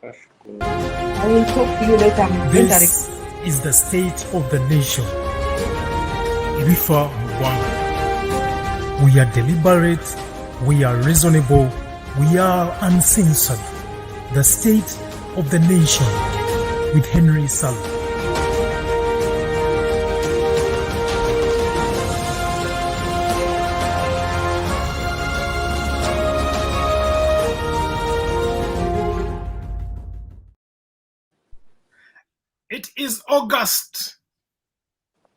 I will talk to you later. This is the state of the nation. Ibifa Uganda. We are deliberate, we are reasonable, we are uncensored. The state of the nation with Henry SSALI. It is August,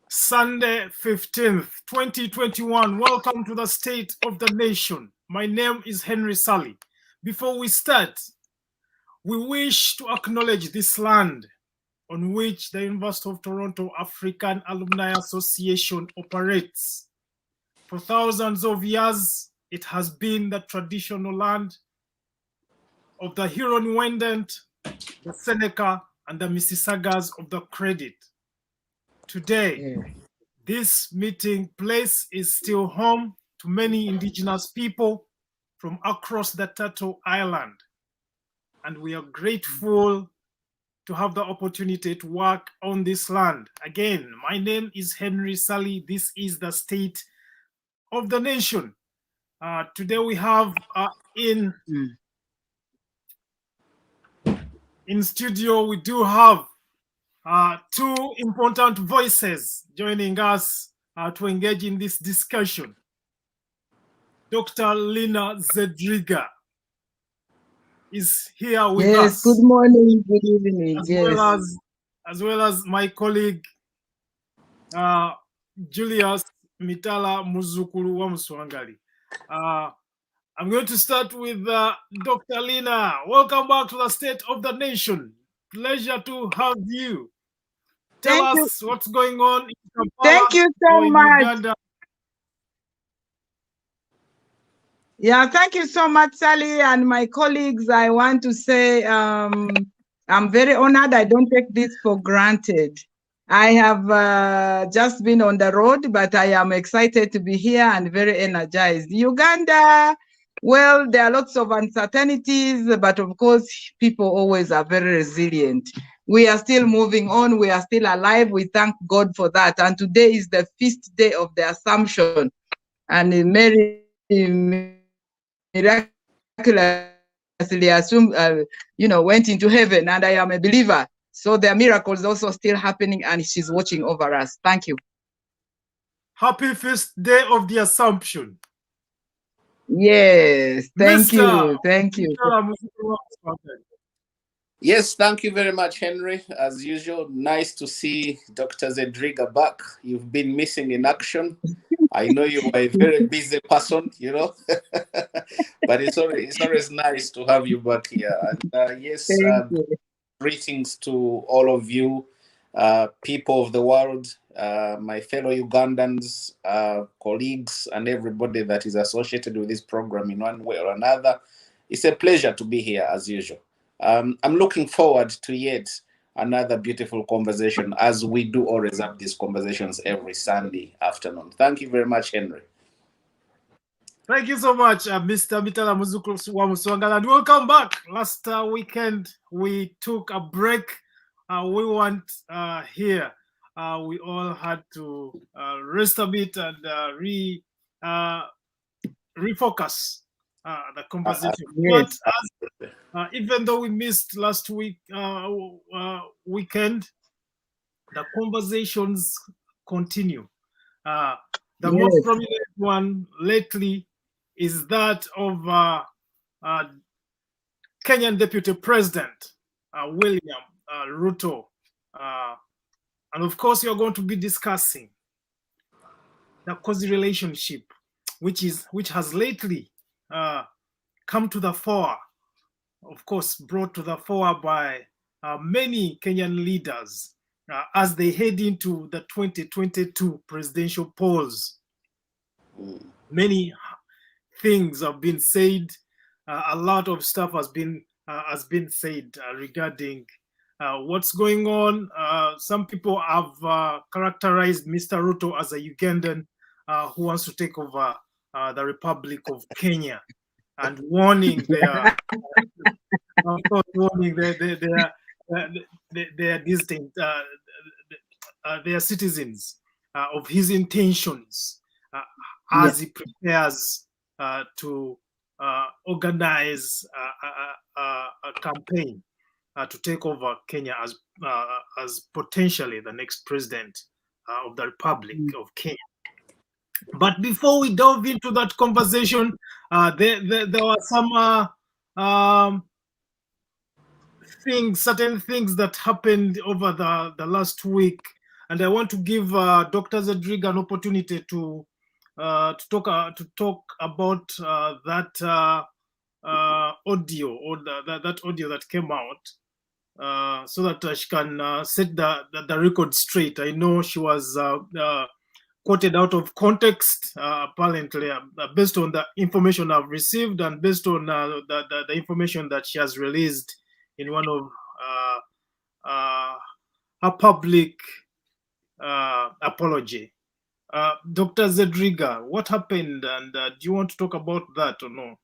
Sunday 15th, 2021. Welcome to the State of the Nation. My name is Henry SSALI. Before we start, we wish to acknowledge this land on which the University of Toronto African Alumni Association operates. For thousands of years, it has been the traditional land of the Huron-Wendat, the Seneca, and the Mississaugas of the Credit. Today, this meeting place is still home to many indigenous people from across the Turtle Island. And we are grateful to have the opportunity to work on this land. Again, my name is Henry SSALI. This is the State of the Nation. Today we have in studio, we do have two important voices joining us to engage in this discussion. Dr. Lina Zedriga is here with us. Yes, good morning, good evening. As well as my colleague, Julius Mitala Muzukulu wa Muswangali. I'm going to start with Dr. Lina. Welcome back to the State of the Nation. Pleasure to have you. Tell us what's going on in Kampala. Thank you so much. Uganda. Yeah, thank you so much, Sally, and my colleagues. I want to say I'm very honored. I don't take this for granted. I have just been on the road, but I am excited to be here and very energized. Uganda, well, there are lots of uncertainties, but of course, people always are very resilient. We are still moving on. We are still alive. We thank God for that. And today is the feast day of the Assumption. And Mary miraculously assumed, went into heaven, and I am a believer. So there are miracles also still happening, and she's watching over us. Thank you. Happy feast day of the Assumption. Yes, thank you. Yes, thank you very much, Henry. As usual, nice to see Dr. Zedriga back. You've been missing in action. I know you are a very busy person, but it's always nice to have you back here. And yes, greetings to all of you, people of the world, my fellow Ugandans, colleagues, and everybody that is associated with this program in one way or another. It's a pleasure to be here as usual. I'm looking forward to yet another beautiful conversation, as we do always have these conversations every Sunday afternoon. Thank you very much, Henry. Thank you so much, Mr. Mitala Muzukulu wa Muswangali, and welcome back. Last weekend, we took a break. We weren't here. We all had to rest a bit and refocus the conversation. Yes. But even though we missed last week weekend, the conversations continue. The most prominent one lately is that of Kenyan Deputy President William Ruto. And of course, you're going to be discussing the cosy relationship, which has lately come to the fore, of course, brought to the fore by many Kenyan leaders as they head into the 2022 presidential polls. Many things have been said. A lot of stuff has been said regarding what's going on. Some people have characterized Mr. Ruto as a Ugandan who wants to take over the Republic of Kenya, and warning their of course, warning they are distinct. They are citizens of his intentions as he prepares to organize a campaign to take over Kenya as potentially the next president of the Republic of Kenya. But before we delve into that conversation, there were some certain things that happened over the last week, and I want to give Dr. Zedriga an opportunity to talk about that audio, or that audio that came out, so that she can set the record straight. I know she was quoted out of context, apparently, based on the information I've received and based on the information that she has released in one of her public apology. Dr. Zedriga, what happened, and do you want to talk about that or no?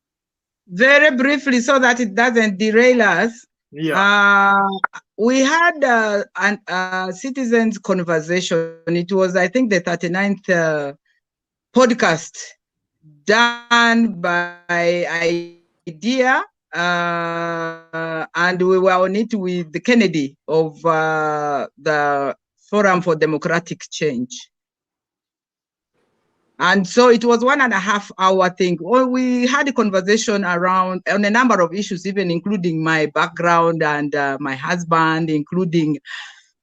Very briefly, so that it doesn't derail us. Yeah. We had a citizens conversation. It was, I think, the 39th podcast done by Idea, and we were on it with the Kennedy of the Forum for Democratic Change. And so it was 1.5 hour thing. Well, we had a conversation around on a number of issues, even including my background and my husband, including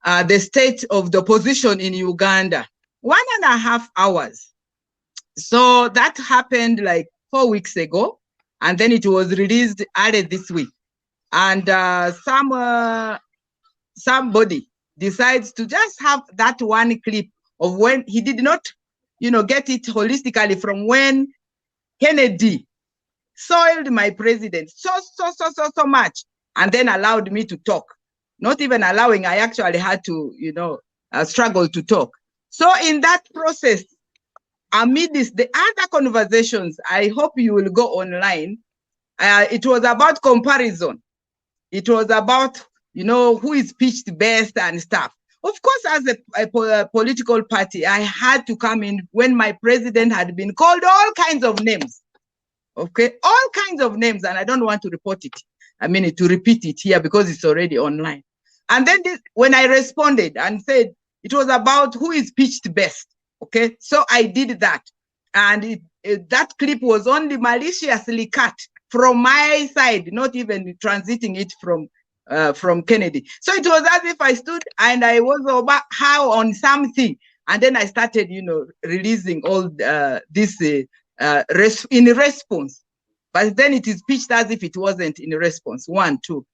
the state of the opposition in Uganda. 1.5 hours. So that happened like 4 weeks ago, and then it was released early this week. And somebody decides to just have that one clip of when he did not, get it holistically from when Kennedy soiled my president so much, and then allowed me to talk. Not even allowing, I actually had to, struggle to talk. So in that process, amidst the other conversations, I hope you will go online. It was about comparison. It was about, who is pitched best and stuff. Of course, as a political party, I had to come in when my president had been called all kinds of names. Okay, all kinds of names, and I don't want to report it. To repeat it here because it's already online. And then when I responded and said it was about who is pitched best. Okay, so I did that, and that clip was only maliciously cut from my side, not even transiting it from Kennedy. So it was as if I stood and I was over how on something, and then I started, releasing all this in response. But then it is pitched as if it wasn't in response. 1, 2.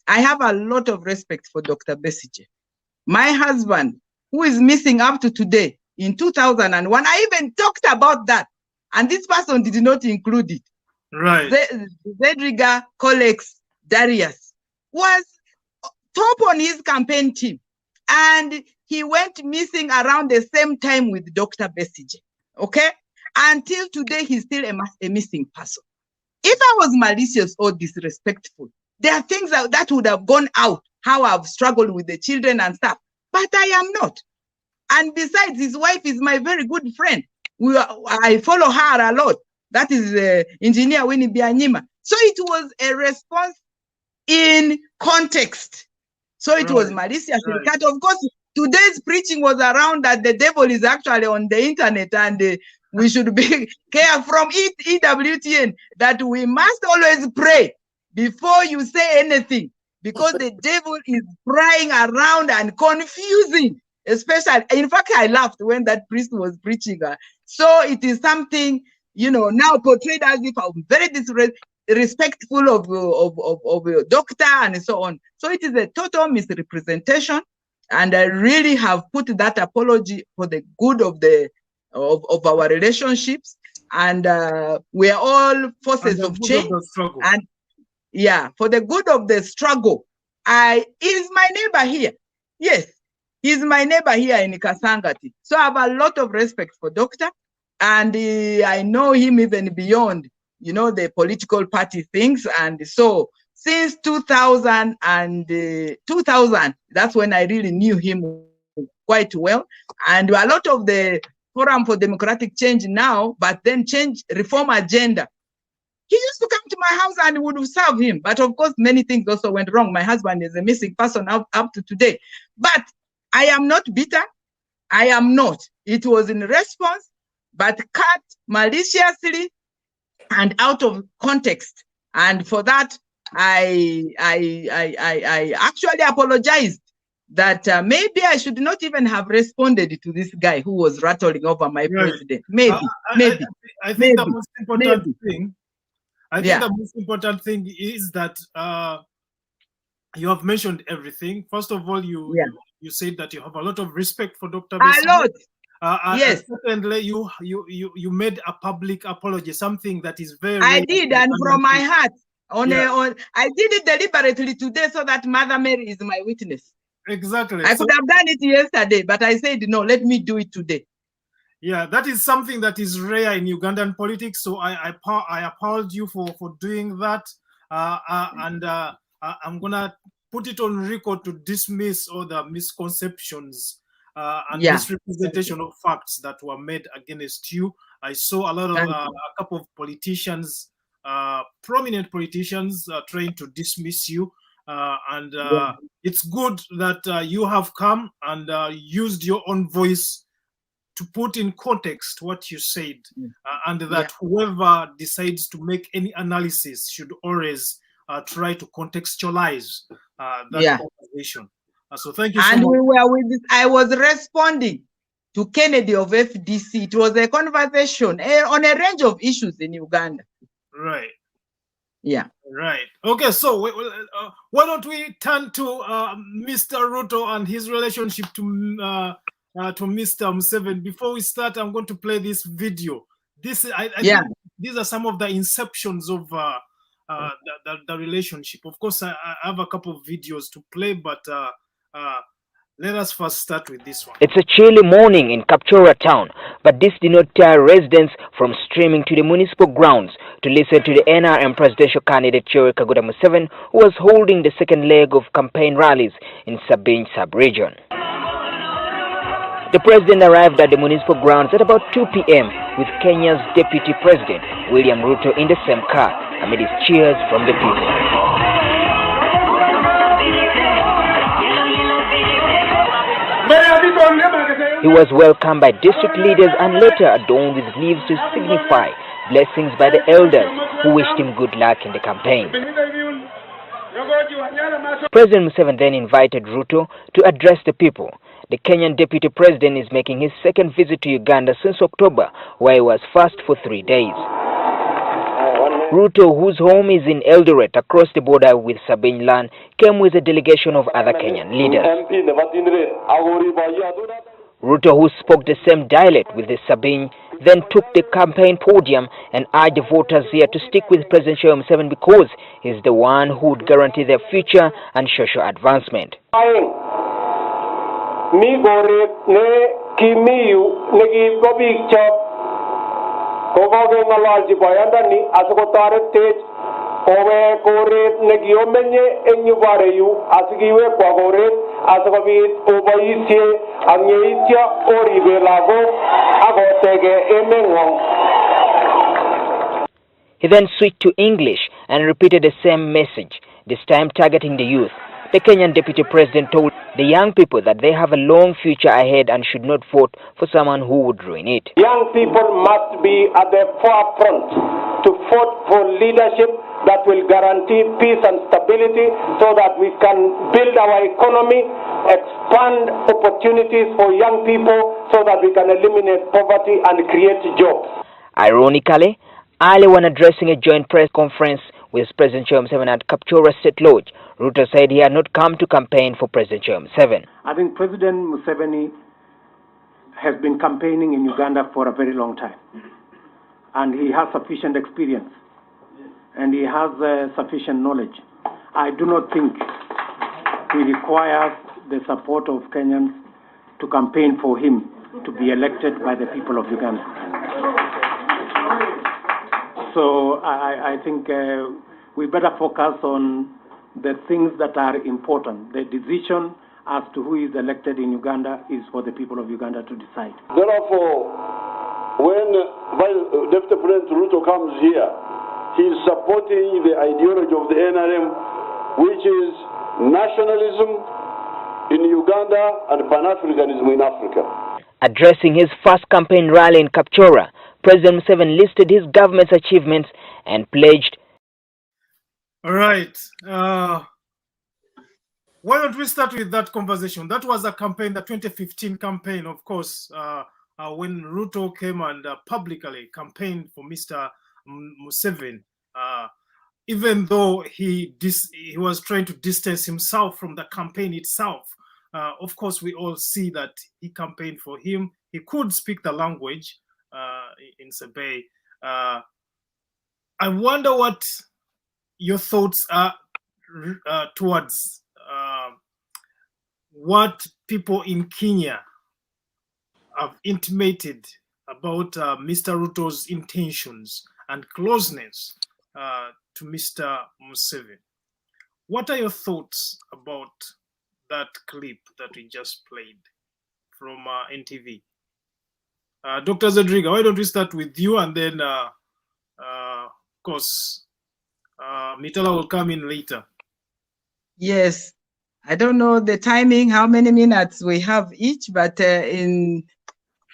I have a lot of respect for Dr. Besigye. My husband, who is missing up to today, in 2001, I even talked about that, and this person did not include it. Right. Zedriga colleagues Darius was top on his campaign team, and he went missing around the same time with Dr. Besigye. Okay, until today he's still a missing person. If I was malicious or disrespectful, there are things that would have gone out, how I've struggled with the children and stuff, but I am not. And besides, his wife is my very good friend. I follow her a lot. That is Engineer Winnie Bianyima. So it was a response in context. So it was malicious. Right. Of course, today's preaching was around that the devil is actually on the internet, and we should be careful from EWTN that we must always pray before you say anything, because the devil is prying around and confusing. Especially, in fact, I laughed when that priest was preaching. So it is something, now portrayed as if I'm very disrespectful of a doctor and so on. So it is a total misrepresentation, and I really have put that apology for the good of our relationships, and we are all forces of change. And yeah, for the good of the struggle. He's my neighbor here. Yes. He's my neighbor here in Kasangati. So I have a lot of respect for Doctor, and I know him even beyond, the political party things. And so since 2000 and 2000. That's when I really knew him quite well. And a lot of the Forum for Democratic Change now, but then change reform agenda. He used to come to my house and would serve him. But of course, many things also went wrong. My husband is a missing person up to today. But I am not bitter. I am not. It was in response, but cut maliciously and out of context. And for that, I actually apologized that maybe I should not even have responded to this guy who was rattling over my president. Maybe. I think the most important thing. I think the most important thing is that you have mentioned everything. First of all, you said that you have a lot of respect for Dr. Bessie. A lot. Yes. And secondly, you made a public apology, something that is very. I did, and from my heart. I did it deliberately today so that Mother Mary is my witness. Exactly. I could have done it yesterday, but I said no. Let me do it today. Yeah, that is something that is rare in Ugandan politics. So I applaud you for doing that, and I'm gonna put it on record to dismiss all the misconceptions and misrepresentation of facts that were made against you. I saw a lot of a couple of politicians, prominent politicians, trying to dismiss you, and it's good that you have come and used your own voice to put in context what you said, and that whoever decides to make any analysis should always try to contextualize that conversation. So thank you so much. And we were with this. I was responding to Kennedy of FDC. It was a conversation on a range of issues in Uganda. Right. Yeah. Right. Okay. So why don't we turn to Mr. Ruto and his relationship to Mr. Museveni. Before we start, I'm going to play this video. I think these are some of the inceptions of the relationship. Of course, I have a couple of videos to play, but let us first start with this one. It's a chilly morning in Kapchorwa town, but this did not deter residents from streaming to the municipal grounds to listen to the NRM presidential candidate Yoweri Kaguta Museveni, who was holding the second leg of campaign rallies in Sebei sub-region. The president arrived at the municipal grounds at about 2 p.m. with Kenya's Deputy President, William Ruto, in the same car, amid his cheers from the people. He was welcomed by district leaders and later adorned with leaves to signify blessings by the elders who wished him good luck in the campaign. President Museveni then invited Ruto to address the people. The Kenyan Deputy President is making his second visit to Uganda since October, where he was fast for 3 days. Ruto, whose home is in Eldoret across the border with Sebei land, came with a delegation of other Kenyan leaders. Ruto, who spoke the same dialect with the Sebei, then took the campaign podium and urged the voters here to stick with President Yoweri Museveni because he's the one who would guarantee their future and social advancement. Mi gore ne kimiyu negi gobi chap kogoge malaji bayanda ni asokotare tej owe gore negi omenye enyubare yu asigiwe kwa gore asokobi obayisye anyeitya oribelago agotege emengo. He then switched to English and repeated the same message, this time targeting the youth. The Kenyan Deputy President told the young people that they have a long future ahead and should not vote for someone who would ruin it. Young people must be at the forefront to vote for leadership that will guarantee peace and stability so that we can build our economy, expand opportunities for young people so that we can eliminate poverty and create jobs. Ironically, earlier when addressing a joint press conference with President Yoweri Museveni at Kapchorwa State Lodge, Ruto said he had not come to campaign for President Yoweri Museveni. I think President Museveni has been campaigning in Uganda for a very long time. And he has sufficient experience. And he has sufficient knowledge. I do not think he requires the support of Kenyans to campaign for him to be elected by the people of Uganda. So I think we better focus on the things that are important. The decision as to who is elected in Uganda is for the people of Uganda to decide. Therefore, when Deputy President Ruto comes here, he is supporting the ideology of the NRM, which is nationalism in Uganda and Pan-Africanism in Africa. Addressing his first campaign rally in Kapchorwa, President Museveni listed his government's achievements and pledged. All right. Why don't we start with that conversation? That was a campaign, the 2015 campaign, of course, when Ruto came and publicly campaigned for Mr. Museveni, even though he was trying to distance himself from the campaign itself. Of course, we all see that he campaigned for him. He could speak the language in Sebei. I wonder what your thoughts are towards what people in Kenya have intimated about Mr. Ruto's intentions and closeness to Mr. Museveni. What are your thoughts about that clip that we just played from NTV? Dr. Zedriga, why don't we start with you, and then, of course, Mitala will come in later. Yes, I don't know the timing, how many minutes we have each, but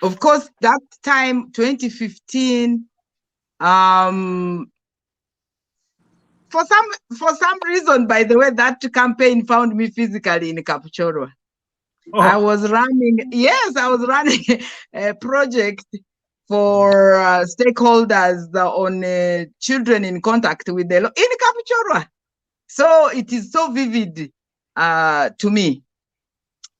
of course, that time, 2015, for some reason, by the way, that campaign found me physically in Kapchorwa. Oh. I was running a project for stakeholders on children in contact with the law in Kapchorwa. So it is so vivid to me.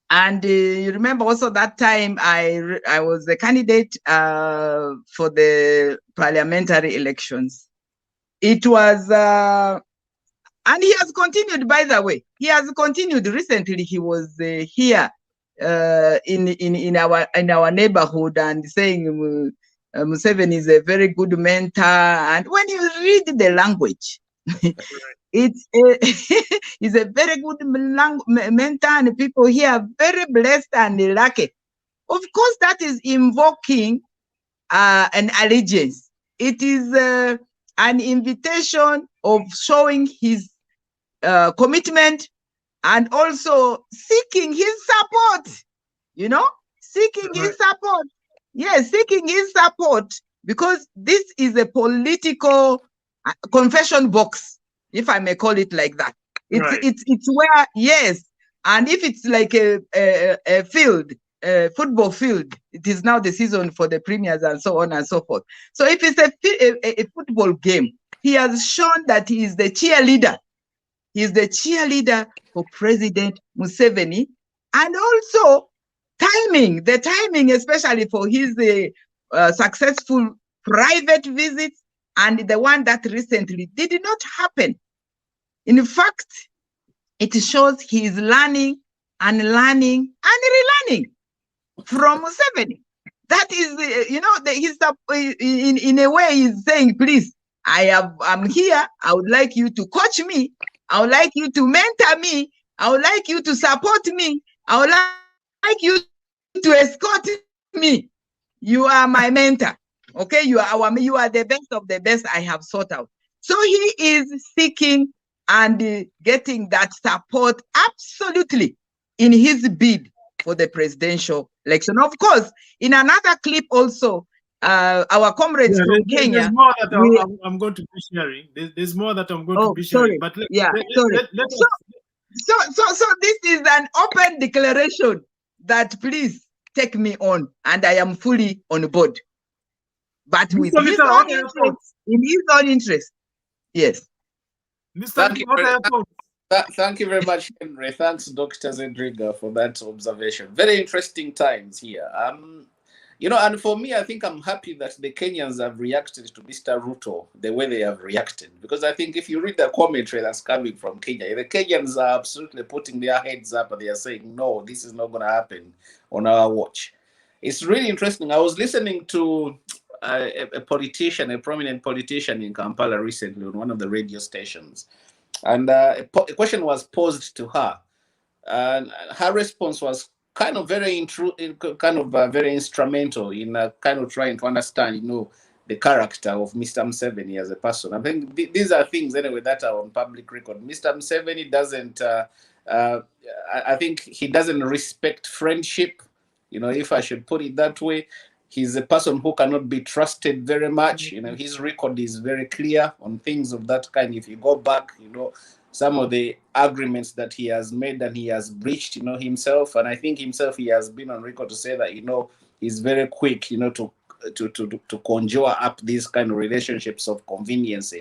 And you remember also that time I was a candidate for the parliamentary elections. It was, and he has continued, by the way. He has continued. Recently, he was here in our neighborhood and saying Museveni is a very good mentor. And when you read the language, it's he's a very good mentor, and people here are very blessed and lucky. Of course, that is invoking an allegiance. It is an invitation of showing his commitment and also seeking his support, seeking his support. Yes, seeking his support, because this is a political confession box, if I may call it like that. It's where, yes, and if it's like a field, a football field, it is now the season for the premiers and so on and so forth. So if it's a football game, he has shown that he is the cheerleader. He is the cheerleader for President Museveni, and also the timing, especially for his successful private visits and the one that recently did not happen. In fact, it shows he is learning and learning and relearning from Museveni. That is, he's in a way he's saying, please, I'm here. I would like you to coach me. I would like you to mentor me. I would like you to support me. I would like you to escort me. You are my mentor. Okay, you are the best of the best I have sought out. So he is seeking and getting that support absolutely in his bid for the presidential election. Of course, in another clip also, our comrades from Kenya. There's more that I'm going to be sharing. There's more that I'm going to be sharing. But So this is an open declaration that please take me on, and I am fully on board. But with his own interest, in his own interest. Yes. Thank you very much, Henry. Thanks, Dr. Zedriga, for that observation. Very interesting times here. And for me, I think I'm happy that the Kenyans have reacted to Mr. Ruto the way they have reacted. Because I think if you read the commentary that's coming from Kenya, the Kenyans are absolutely putting their heads up and they are saying, no, this is not going to happen on our watch. It's really interesting. I was listening to a politician, a prominent politician in Kampala recently on one of the radio stations, and a question was posed to her, and her response was kind of very very instrumental in kind of trying to understand, the character of Mr. Museveni as a person. I think these are things anyway that are on public record. Mr. Museveni doesn't. I think he doesn't respect friendship. If I should put it that way. He's a person who cannot be trusted very much. His record is very clear on things of that kind. If you go back, some of the agreements that he has made and he has breached, himself. And I think himself, he has been on record to say that, he's very quick, to conjure up these kind of relationships of convenience.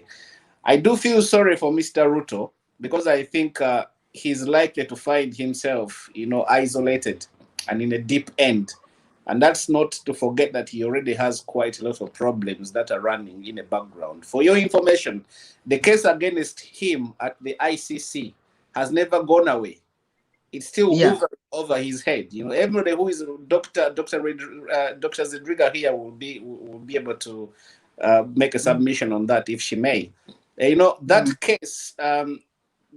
I do feel sorry for Mr. Ruto because I think he's likely to find himself, isolated and in a deep end. And that's not to forget that he already has quite a lot of problems that are running in the background. For your information, the case against him at the ICC has never gone away. It's still over his head. Everybody who is Dr. Zedriga here will be able to make a submission on that if she may. That case,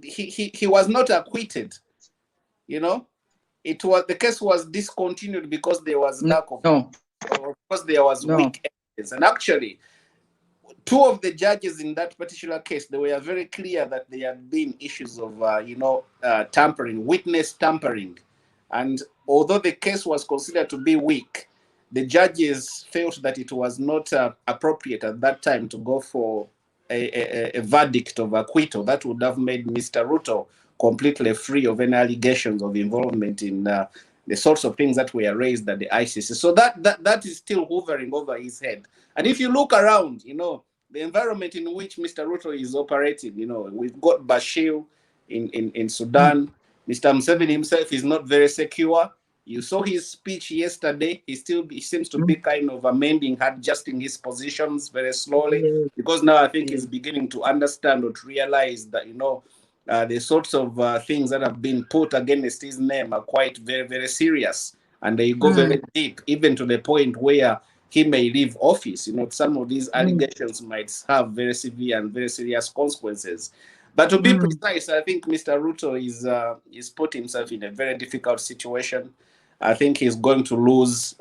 he was not acquitted. The case was discontinued because there was lack of, or because there was weak evidence. And actually, two of the judges in that particular case, they were very clear that there had been issues of, tampering, witness tampering. And although the case was considered to be weak, the judges felt that it was not appropriate at that time to go for a verdict of acquittal that would have made Mr. Ruto completely free of any allegations of involvement in the sorts of things that were raised at the ICC. So that is still hovering over his head. And if you look around, the environment in which Mr. Ruto is operating, we've got Bashir in Sudan. Mr. Museveni himself is not very secure. You saw his speech yesterday. He seems to be kind of amending, adjusting his positions very slowly, because now I think he's beginning to understand or to realize that, the sorts of things that have been put against his name are quite very, very serious. And they go very deep, even to the point where he may leave office. Some of these allegations might have very severe and very serious consequences. But to be precise, I think Mr. Ruto is put himself in a very difficult situation. I think he's going to lose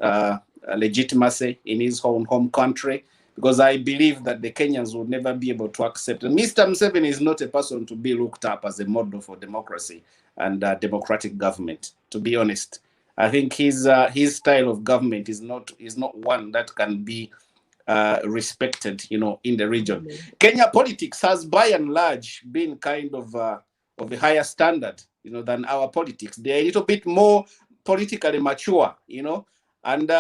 legitimacy in his own home country, because I believe that the Kenyans will never be able to accept. And Mr. Museveni is not a person to be looked up as a model for democracy and democratic government, to be honest. I think his style of government is not one that can be respected, in the region. Kenya politics has, by and large, been kind of a higher standard, than our politics. They're a little bit more politically mature, and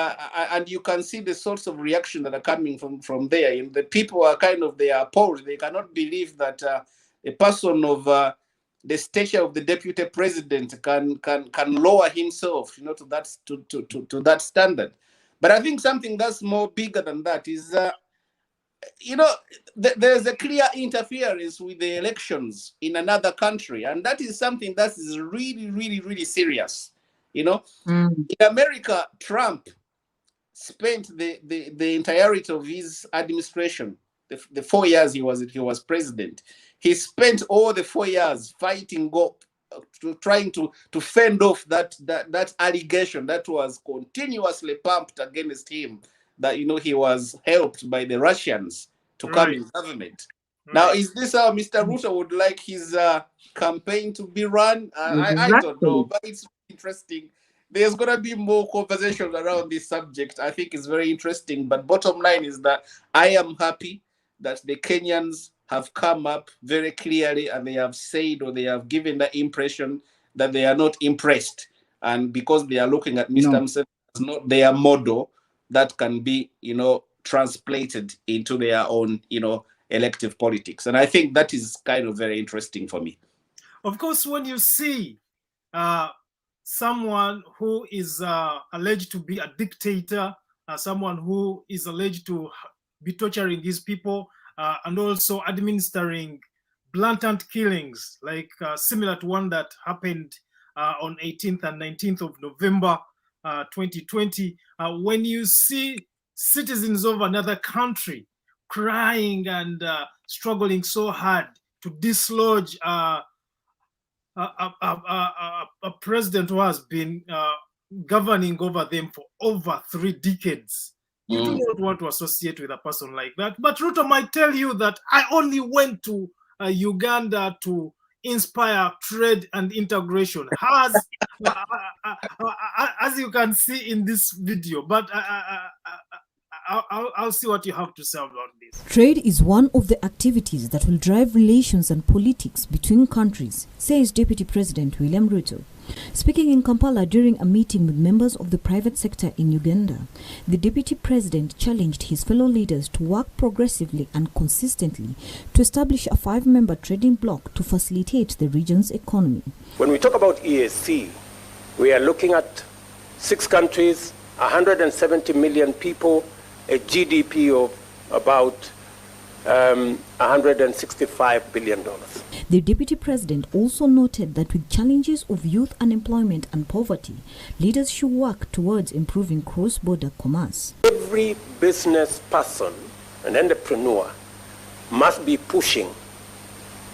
you can see the sorts of reaction that are coming from there. The people are they are appalled. They cannot believe that a person of the stature of the deputy president can lower himself, to that standard. But I think something that's more bigger than that is, there's a clear interference with the elections in another country, and that is something that is really, really, really serious. In America, Trump spent the entirety of his administration, the 4 years he was president. He spent all the 4 years fighting, trying to fend off that allegation that was continuously pumped against him, that he was helped by the Russians to come in government. Now, is this how Mr. Ruto would like his campaign to be run? I don't know, but it's interesting. There's going to be more conversation around this subject. I think it's very interesting. But bottom line is that I am happy that the Kenyans have come up very clearly, and they have said, or they have given the impression that they are not impressed. And because they are looking at Mr. Museveni as not their model that can be, translated into their own, elective politics. And I think that is kind of very interesting for me. Of course, when you see someone who is alleged to be a dictator, someone who is alleged to be torturing his people, and also administering blatant killings, like similar to one that happened on 18th and 19th of November 2020, when you see citizens of another country crying and struggling so hard to dislodge a president who has been governing over them for over 3 decades. You do not want to associate with a person like that. But Ruto might tell you that I only went to Uganda to inspire trade and integration, as you can see in this video. But I'll see what you have to say about this. Trade is one of the activities that will drive relations and politics between countries, says Deputy President William Ruto. Speaking in Kampala during a meeting with members of the private sector in Uganda, the Deputy President challenged his fellow leaders to work progressively and consistently to establish a 5-member trading bloc to facilitate the region's economy. When we talk about EAC, we are looking at 6 countries, 170 million people, a GDP of about $165 billion. The Deputy President also noted that with challenges of youth unemployment and poverty, leaders should work towards improving cross-border commerce. Every business person and entrepreneur must be pushing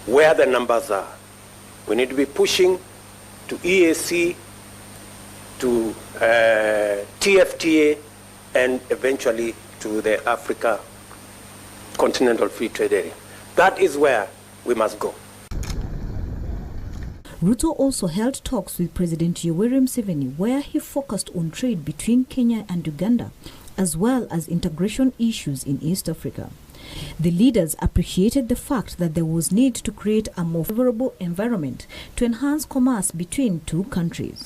where the numbers are. We need to be pushing to EAC, to TFTA, and eventually to the Africa Continental Free Trade Area. That is where we must go. Ruto also held talks with President Yoweri Museveni, where he focused on trade between Kenya and Uganda, as well as integration issues in East Africa. The leaders appreciated the fact that there was need to create a more favorable environment to enhance commerce between 2 countries.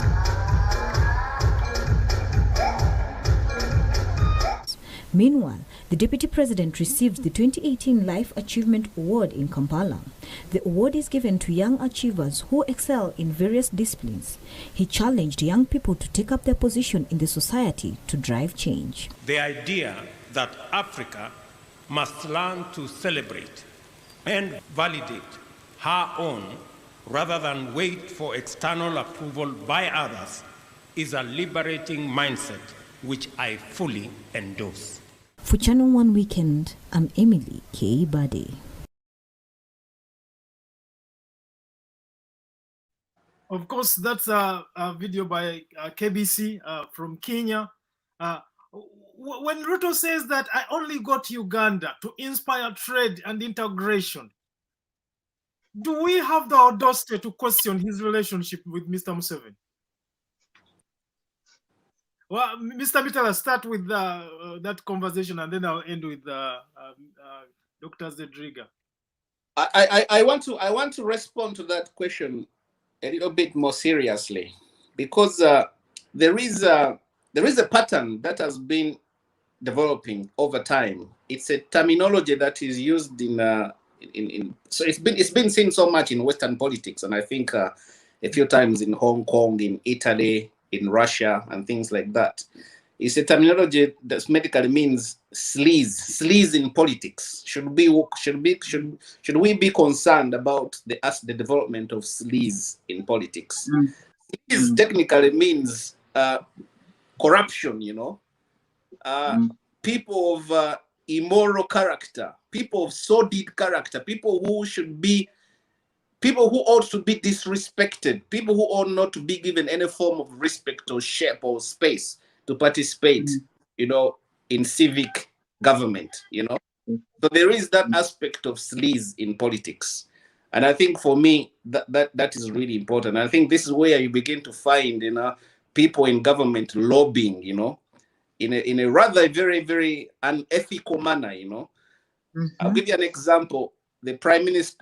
Meanwhile, the Deputy President received the 2018 Life Achievement Award in Kampala. The award is given to young achievers who excel in various disciplines. He challenged young people to take up their position in the society to drive change. The idea that Africa must learn to celebrate and validate her own rather than wait for external approval by others is a liberating mindset which I fully endorse. For Channel 1 Weekend, I'm Emily K. Bade. Of course, that's a video by KBC from Kenya. When Ruto says that I only got to Uganda to inspire trade and integration, do we have the audacity to question his relationship with Mr. Museveni? Well, Mr. Mitala, start with that conversation, and then I'll end with Dr. Zedriga. I want to respond to that question a little bit more seriously, because there is a pattern that has been developing over time. It's a terminology that is used so it's been seen so much in Western politics, and I think a few times in Hong Kong, in Italy, in Russia, and things like that. It's a terminology that medically means sleaze in politics. Should we be concerned about the development of sleaze in politics? Sleaze technically means corruption, you know. People of immoral character, people of sordid character, people who ought to be disrespected, people who ought not to be given any form of respect or shape or space to participate, you know, in civic government, you know. So there is that aspect of sleaze in politics. And I think for me, that is really important. I think this is where you begin to find, you know, people in government lobbying, you know, in a rather very, very unethical manner, you know. I'll give you an example. The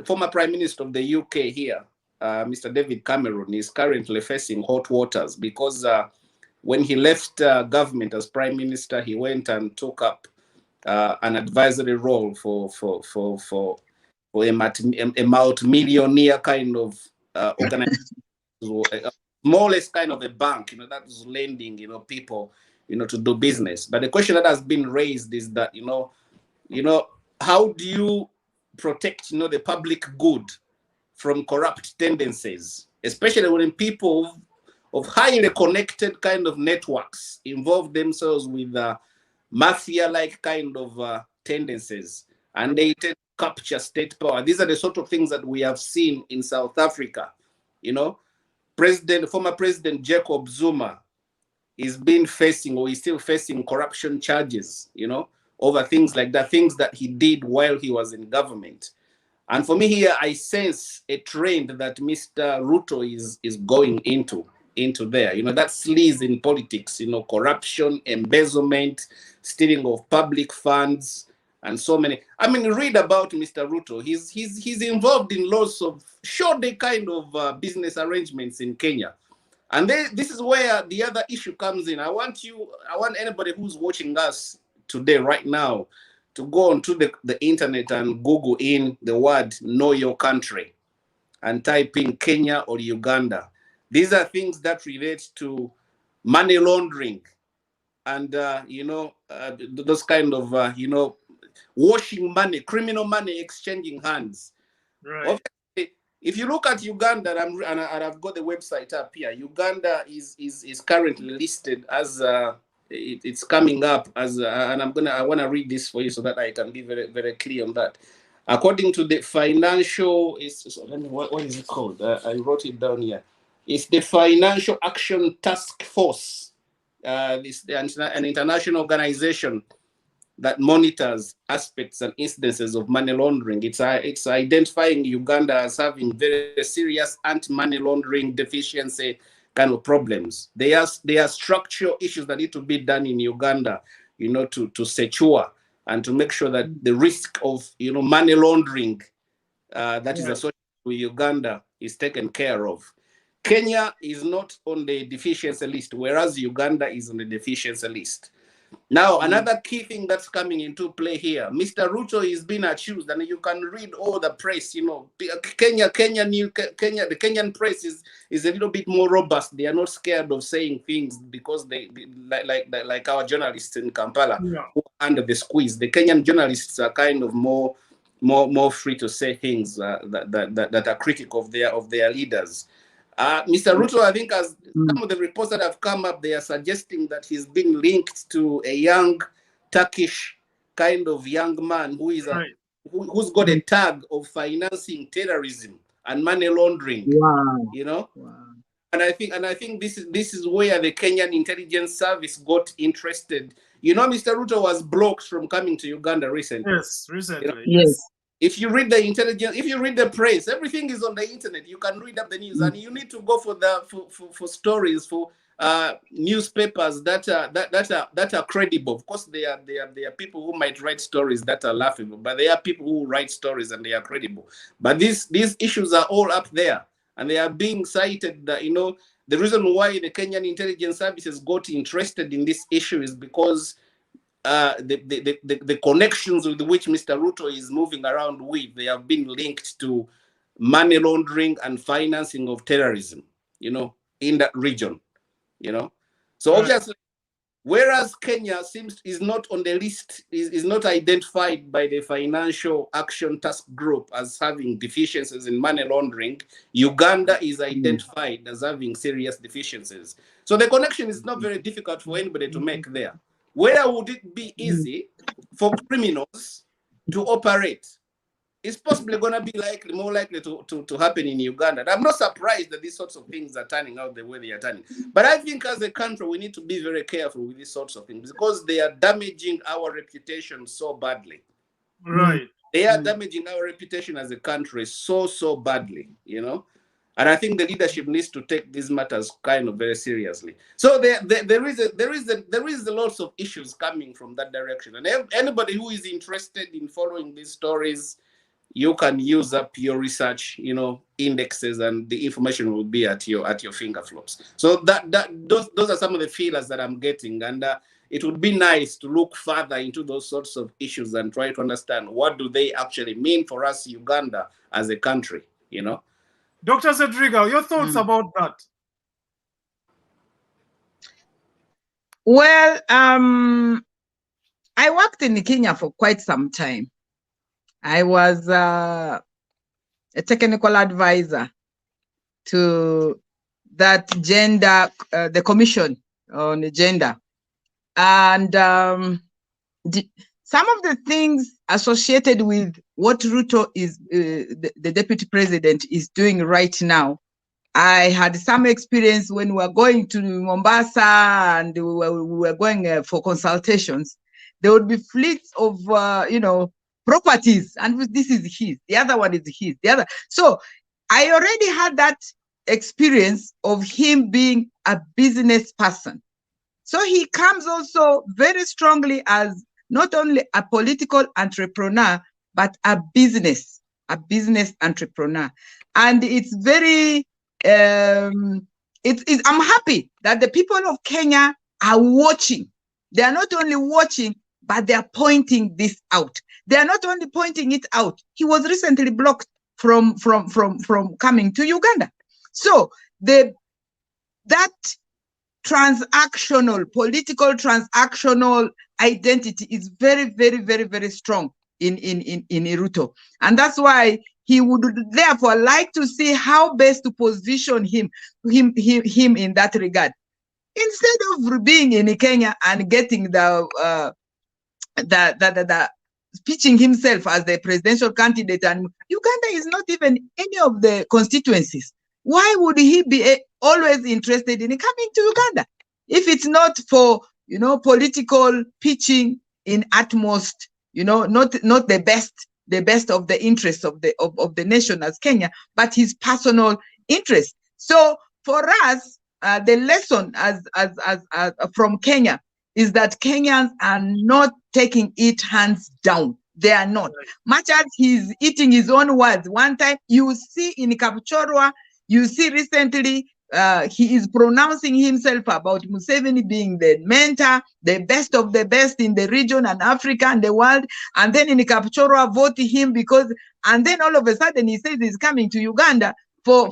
former Prime Minister of the UK here, Mr. David Cameron, is currently facing hot waters because when he left government as Prime Minister, he went and took up an advisory role for a multi-millionaire kind of organization, smallest kind of a bank, you know, that is lending, you know, people, you know, to do business. But the question that has been raised is that, you know, how do you protect, you know, the public good from corrupt tendencies, especially when people of highly connected kind of networks involve themselves with mafia-like kind of tendencies, and they tend to capture state power. These are the sort of things that we have seen in South Africa. You know, former President Jacob Zuma is still facing corruption charges, you know, over things like that, things that he did while he was in government. And for me here, I sense a trend that Mr. Ruto is going into there. You know, that sleaze in politics, you know, corruption, embezzlement, stealing of public funds, and so many. I mean, read about Mr. Ruto. He's involved in lots of shoddy kind of business arrangements in Kenya. And this is where the other issue comes in. I want anybody who's watching us today, right now, to go onto the internet and Google in the word "know your country" and type in Kenya or Uganda. These are things that relate to money laundering and you know, those kind of you know, washing money, criminal money exchanging hands. Right. Obviously, if you look at Uganda, and I've got the website up here, Uganda is currently listed as it's coming up as and I want to read this for you so that I can be very, very clear on that. According to the financial, what is it called? I wrote it down here. It's the Financial Action Task Force. This an international organization that monitors aspects and incidences of money laundering. It's identifying Uganda as having very serious anti-money laundering deficiency kind of problems. There are structural issues that need to be done in Uganda, you know, to secure and to make sure that the risk of, you know, money laundering that is associated with Uganda is taken care of. Kenya is not on the deficiency list, whereas Uganda is on the deficiency list. Now, another key thing that's coming into play here, Mr. Ruto is being accused, and you can read all the press, you know, the Kenyan press is a little bit more robust. They are not scared of saying things because they like our journalists in Kampala who are under the squeeze. The Kenyan journalists are kind of more free to say things that are critical of their leaders. Mr. Ruto, I think, as some of the reports that have come up, they are suggesting that he's been linked to a young Turkish kind of young man who is who's got a tag of financing terrorism and money laundering. Wow. You know, and I think this is where the Kenyan intelligence service got interested. You know, Mr. Ruto was blocked from coming to Uganda recently. Yes, recently. You know? Yes. If you read the intelligence, if you read the press, everything is on the internet. You can read up the news, and you need to go for stories, for newspapers that are credible. Of course, there are people who might write stories that are laughable, but there are people who write stories and they are credible. But these issues are all up there, and they are being cited. That, you know, the reason why the Kenyan intelligence services got interested in this issue is because the connections with which Mr. Ruto is moving around with, they have been linked to money laundering and financing of terrorism, you know, in that region, you know. So obviously, whereas Kenya is not on the list, is not identified by the Financial Action Task Group as having deficiencies in money laundering, Uganda is identified as having serious deficiencies. So the connection is not very difficult for anybody to make there. Where would it be easy for criminals to operate? It's possibly going to be more likely to happen in Uganda. And I'm not surprised that these sorts of things are turning out the way they are turning. But I think as a country, we need to be very careful with these sorts of things because they are damaging our reputation so badly. Right. They are damaging our reputation as a country so badly, you know. And I think the leadership needs to take these matters kind of very seriously. So there is lots of issues coming from that direction. And anybody who is interested in following these stories, you can use up your research, you know, indexes, and the information will be at your fingertips. So those are some of the feelers that I'm getting, and it would be nice to look further into those sorts of issues and try to understand what do they actually mean for us, Uganda, as a country, you know. Dr. Zedriga, your thoughts about that? Well, I worked in Kenya for quite some time. I was a technical advisor to that gender, the Commission on Gender. And some of the things associated with what Ruto is, the deputy president is doing right now. I had some experience when we were going to Mombasa and we were going for consultations. There would be fleets of, properties, and this is his, the other one is his, the other. So I already had that experience of him being a business person. So he comes also very strongly as not only a political entrepreneur, but a business entrepreneur. And it's very, I'm happy that the people of Kenya are watching. They are not only watching, but they are pointing this out. They are not only pointing it out. He was recently blocked from coming to Uganda. So that political transactional identity is very, very, very, very strong in Ruto. And that's why he would therefore like to see how best to position him in that regard. Instead of being in Kenya and getting the pitching himself as the presidential candidate, and Uganda is not even any of the constituencies. Why would he be always interested in coming to Uganda if it's not for political pitching in utmost, not the best of the interests of the nation as Kenya, but his personal interest. So for us, the lesson as from Kenya is that Kenyans are not taking it hands down. They are not. Much as he's eating his own words. One time you see in Kapchorwa, you see recently he is pronouncing himself about Museveni being the mentor, the best of the best in the region and Africa and the world. And then in Kapchorwa, vote him because, and then all of a sudden he says he's coming to Uganda for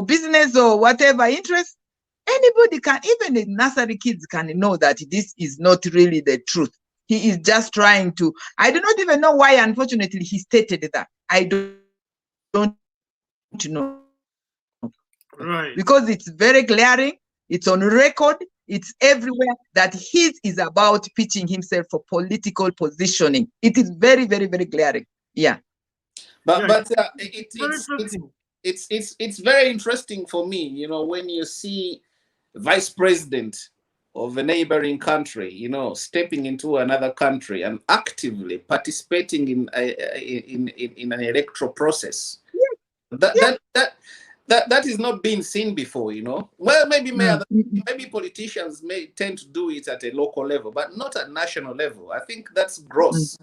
business or whatever interest. Anybody can, even the nursery kids can know that this is not really the truth. He is just trying to, I do not even know why, unfortunately, he stated that. I don't know. Right. Because it's very glaring, it's on record, it's everywhere that his is about pitching himself for political positioning. It is very, very, very glaring. Yeah. But it's very interesting for me, when you see vice president of a neighboring country, stepping into another country and actively participating in an electoral process. That is not being seen before, Well, maybe politicians may tend to do it at a local level, but not at national level. I think that's gross.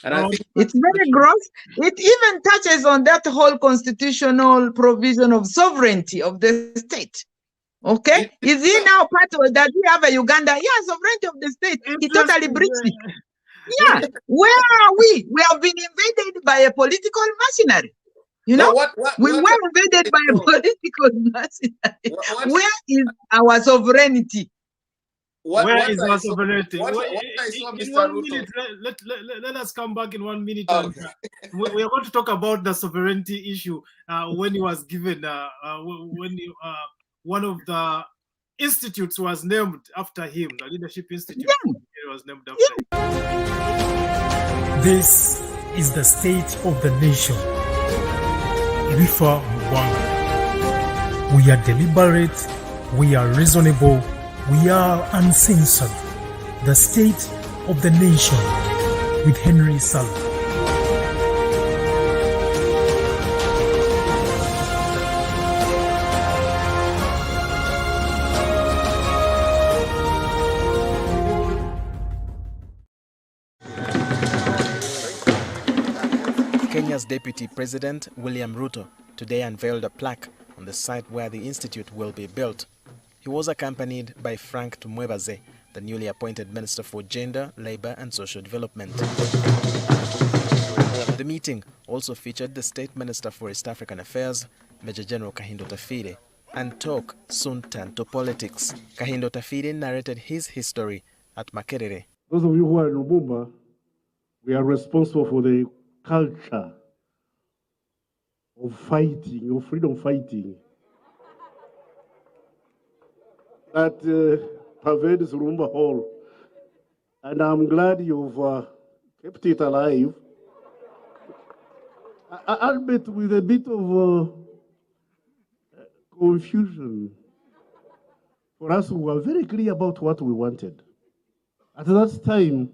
And I think it's very gross. It even touches on that whole constitutional provision of sovereignty of the state. Okay, is he now part of that? We have a Uganda, sovereignty of the state. He totally breached it. Yeah, where are we? We have been invaded by a political machinery. We were invaded by a political machinery. Where is our sovereignty? Where is our sovereignty? In 1 minute, let us come back in 1 minute. Okay. And we are going to talk about the sovereignty issue when he was given, one of the institutes was named after him, the Leadership Institute was named after him. This is the state of the nation. Rifa Mwanga. We are deliberate, we are reasonable, we are uncensored. The state of the nation with Henry SSALI. Kenya's Deputy President William Ruto today unveiled a plaque on the site where the institute will be built. He was accompanied by Frank Tumwebaze, the newly appointed Minister for Gender, Labour and Social Development. The meeting also featured the State Minister for East African Affairs, Major General Kahindo Tafire, and talk soon turned to politics. Kahindo Tafire narrated his history at Makerere. Those of you who are in Ubumba, we are responsible for the culture of fighting, of freedom fighting, that pervades Rumba Hall. and I'm glad you've kept it alive, albeit with a bit of confusion. For us, we were very clear about what we wanted. At that time,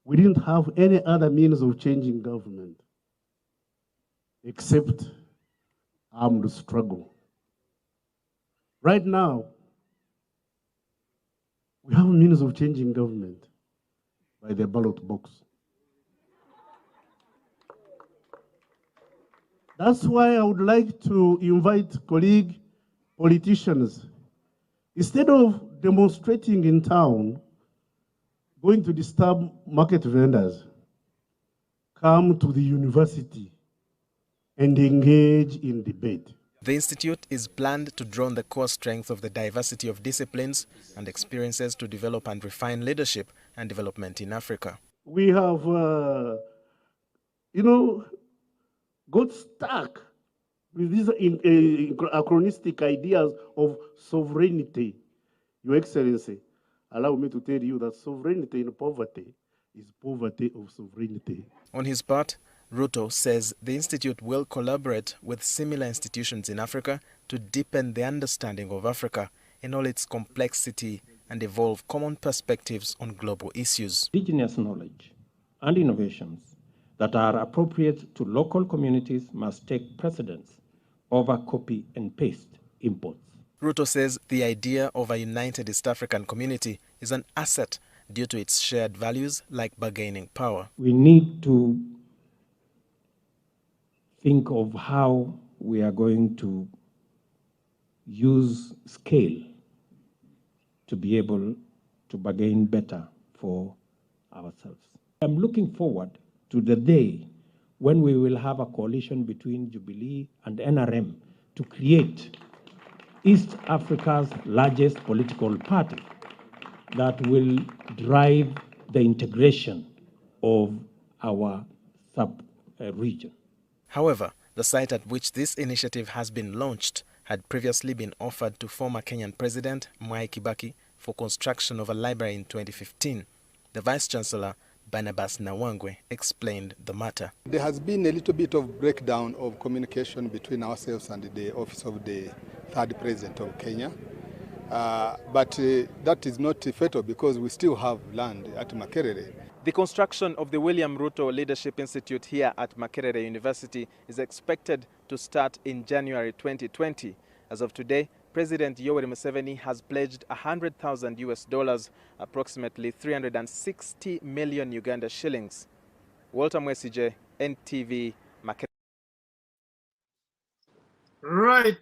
we didn't have any other means of changing government except armed struggle. Right now, we have means of changing government by the ballot box. That's why I would like to invite colleague politicians, instead of demonstrating in town, going to disturb market vendors, come to the university and engage in debate. The institute is planned to draw on the core strength of the diversity of disciplines and experiences to develop and refine leadership and development in Africa. We have, got stuck with these anachronistic ideas of sovereignty. Your Excellency, allow me to tell you that sovereignty in poverty is poverty of sovereignty. On his part, Ruto says the institute will collaborate with similar institutions in Africa to deepen the understanding of Africa in all its complexity and evolve common perspectives on global issues. Indigenous knowledge and innovations that are appropriate to local communities must take precedence over copy and paste imports. Ruto says the idea of a united East African community is an asset due to its shared values like bargaining power. We need to think of how we are going to use scale to be able to bargain better for ourselves. I'm looking forward to the day when we will have a coalition between Jubilee and NRM to create East Africa's largest political party that will drive the integration of our sub-region. However, the site at which this initiative has been launched had previously been offered to former Kenyan President Mwai Kibaki for construction of a library in 2015. The Vice-Chancellor, Barnabas Nawangwe, explained the matter. There has been a little bit of breakdown of communication between ourselves and the office of the third president of Kenya. But that is not fatal because we still have land at Makerere. The construction of the William Ruto Leadership Institute here at Makerere University is expected to start in January 2020. As of today, President Yoweri Museveni has pledged $100,000, approximately 360 million Uganda shillings. Walter Mwesije, NTV, Makerere. Right.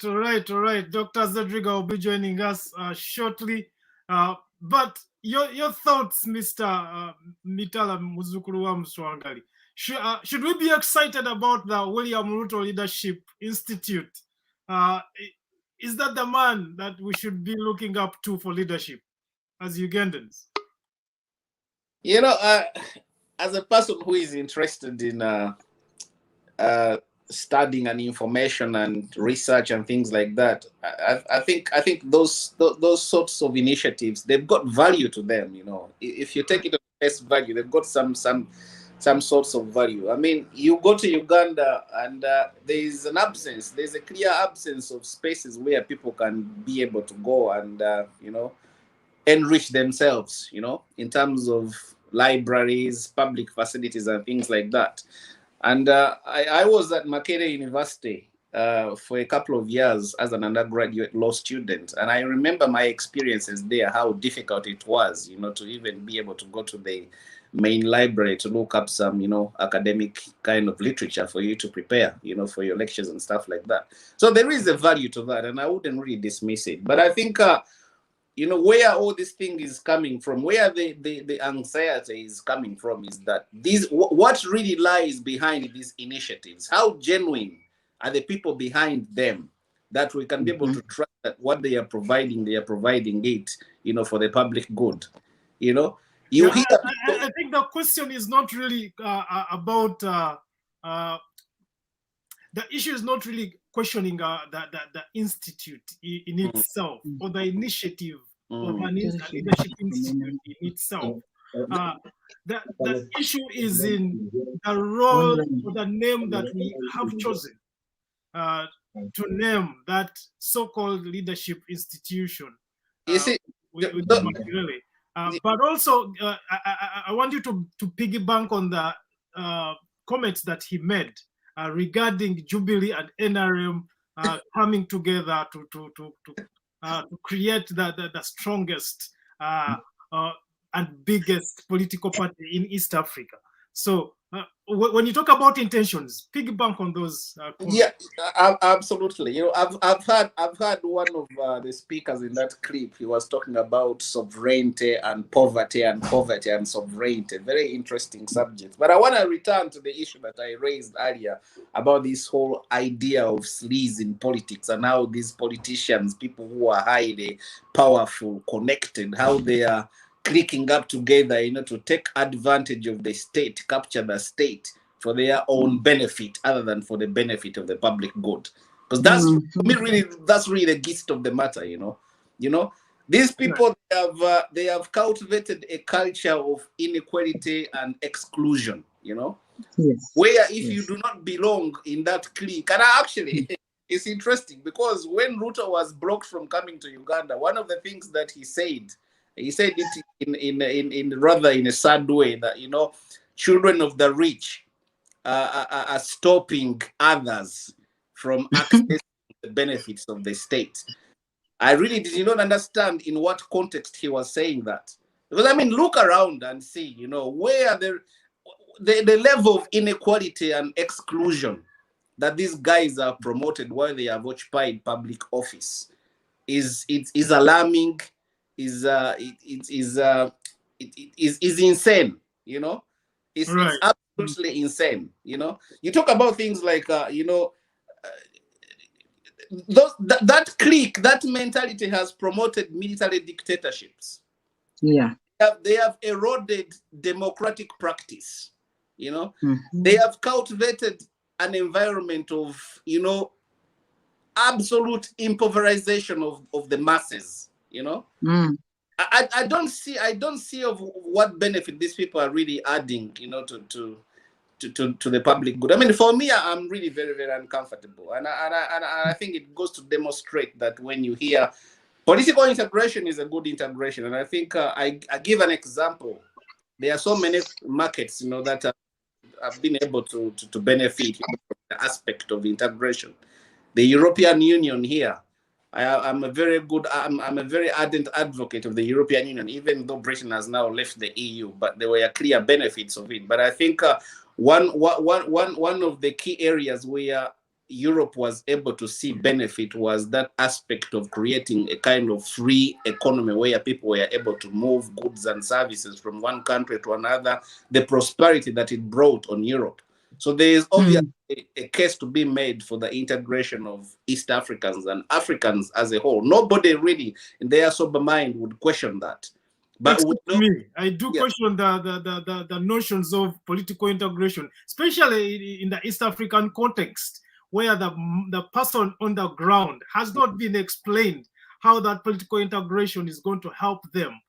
Dr. Zedriga will be joining us shortly. But your thoughts, Mr. Mitala Muzukuru wa Mswangali. Should we be excited about the William Ruto Leadership Institute? Is that the man that we should be looking up to for leadership as Ugandans? You know, as a person who is interested in studying and information and research and things like that, I think those sorts of initiatives, they've got value to them. You know, if you take it at face value, they've got some sorts of value. I mean, you go to Uganda and there is an absence. There's a clear absence of spaces where people can be able to go and enrich themselves. You know, in terms of libraries, public facilities, and things like that. And I was at Makerere University for a couple of years as an undergraduate law student. And I remember my experiences there, how difficult it was, you know, to even be able to go to the main library to look up some, you know, academic kind of literature for you to prepare, you know, for your lectures and stuff like that. So there is a value to that, and I wouldn't really dismiss it. But I think, you know, where all this thing is coming from, where the anxiety is coming from is that what really lies behind these initiatives, how genuine are the people behind them, that we can be able to trust that what they are providing it, you know, for the public good, you know. I think the question is not really about the issue is not really questioning the institute in itself or the initiative of an leadership institute in itself. The issue is in the role or the name that we have chosen to name that so-called leadership institution. You see, but also, I want you to piggyback on the comments that he made regarding Jubilee and NRM coming together to create the strongest and biggest political party in East Africa. So when you talk about intentions, piggyback on those. Yeah, absolutely. You know, I've heard one of the speakers in that clip. He was talking about sovereignty and poverty and sovereignty. Very interesting subject. But I want to return to the issue that I raised earlier about this whole idea of sleaze in politics and how these politicians, people who are highly powerful, connected, how they are clicking up together, you know, to take advantage of the state, capture the state for their own benefit, other than for the benefit of the public good. Because that's that's really the gist of the matter, you know. You know, these people they have cultivated a culture of inequality and exclusion, you know, where if you do not belong in that clique, and actually it's interesting because when Ruto was blocked from coming to Uganda, one of the things that he said it in rather in a sad way, that, you know, children of the rich are stopping others from accessing the benefits of the state. I really did not understand in what context he was saying that. Because, I mean, look around and see, you know, where the level of inequality and exclusion that these guys are promoted while they have occupied public office is alarming. Is insane, you know. It's absolutely insane, you know. You talk about things like you know, that clique, that mentality has promoted military dictatorships. Yeah, they have eroded democratic practice, you know. They have cultivated an environment of, you know, absolute impoverization of the masses, you know. I don't see of what benefit these people are really adding, you know, to the public good. I mean, for me, I'm really very, very uncomfortable, and I think it goes to demonstrate that when you hear political integration is a good integration, and I think I give an example. There are so many markets, you know, that have been able to benefit from the aspect of integration. The European Union here. I'm a very ardent advocate of the European Union, even though Britain has now left the EU, but there were clear benefits of it. But I think one of the key areas where Europe was able to see benefit was that aspect of creating a kind of free economy where people were able to move goods and services from one country to another, the prosperity that it brought on Europe. So there is obviously a case to be made for the integration of East Africans and Africans as a whole. Nobody really, in their sober mind, would question that. But I do question the notions of political integration, especially in the East African context, where the person on the ground has not been explained how that political integration is going to help them.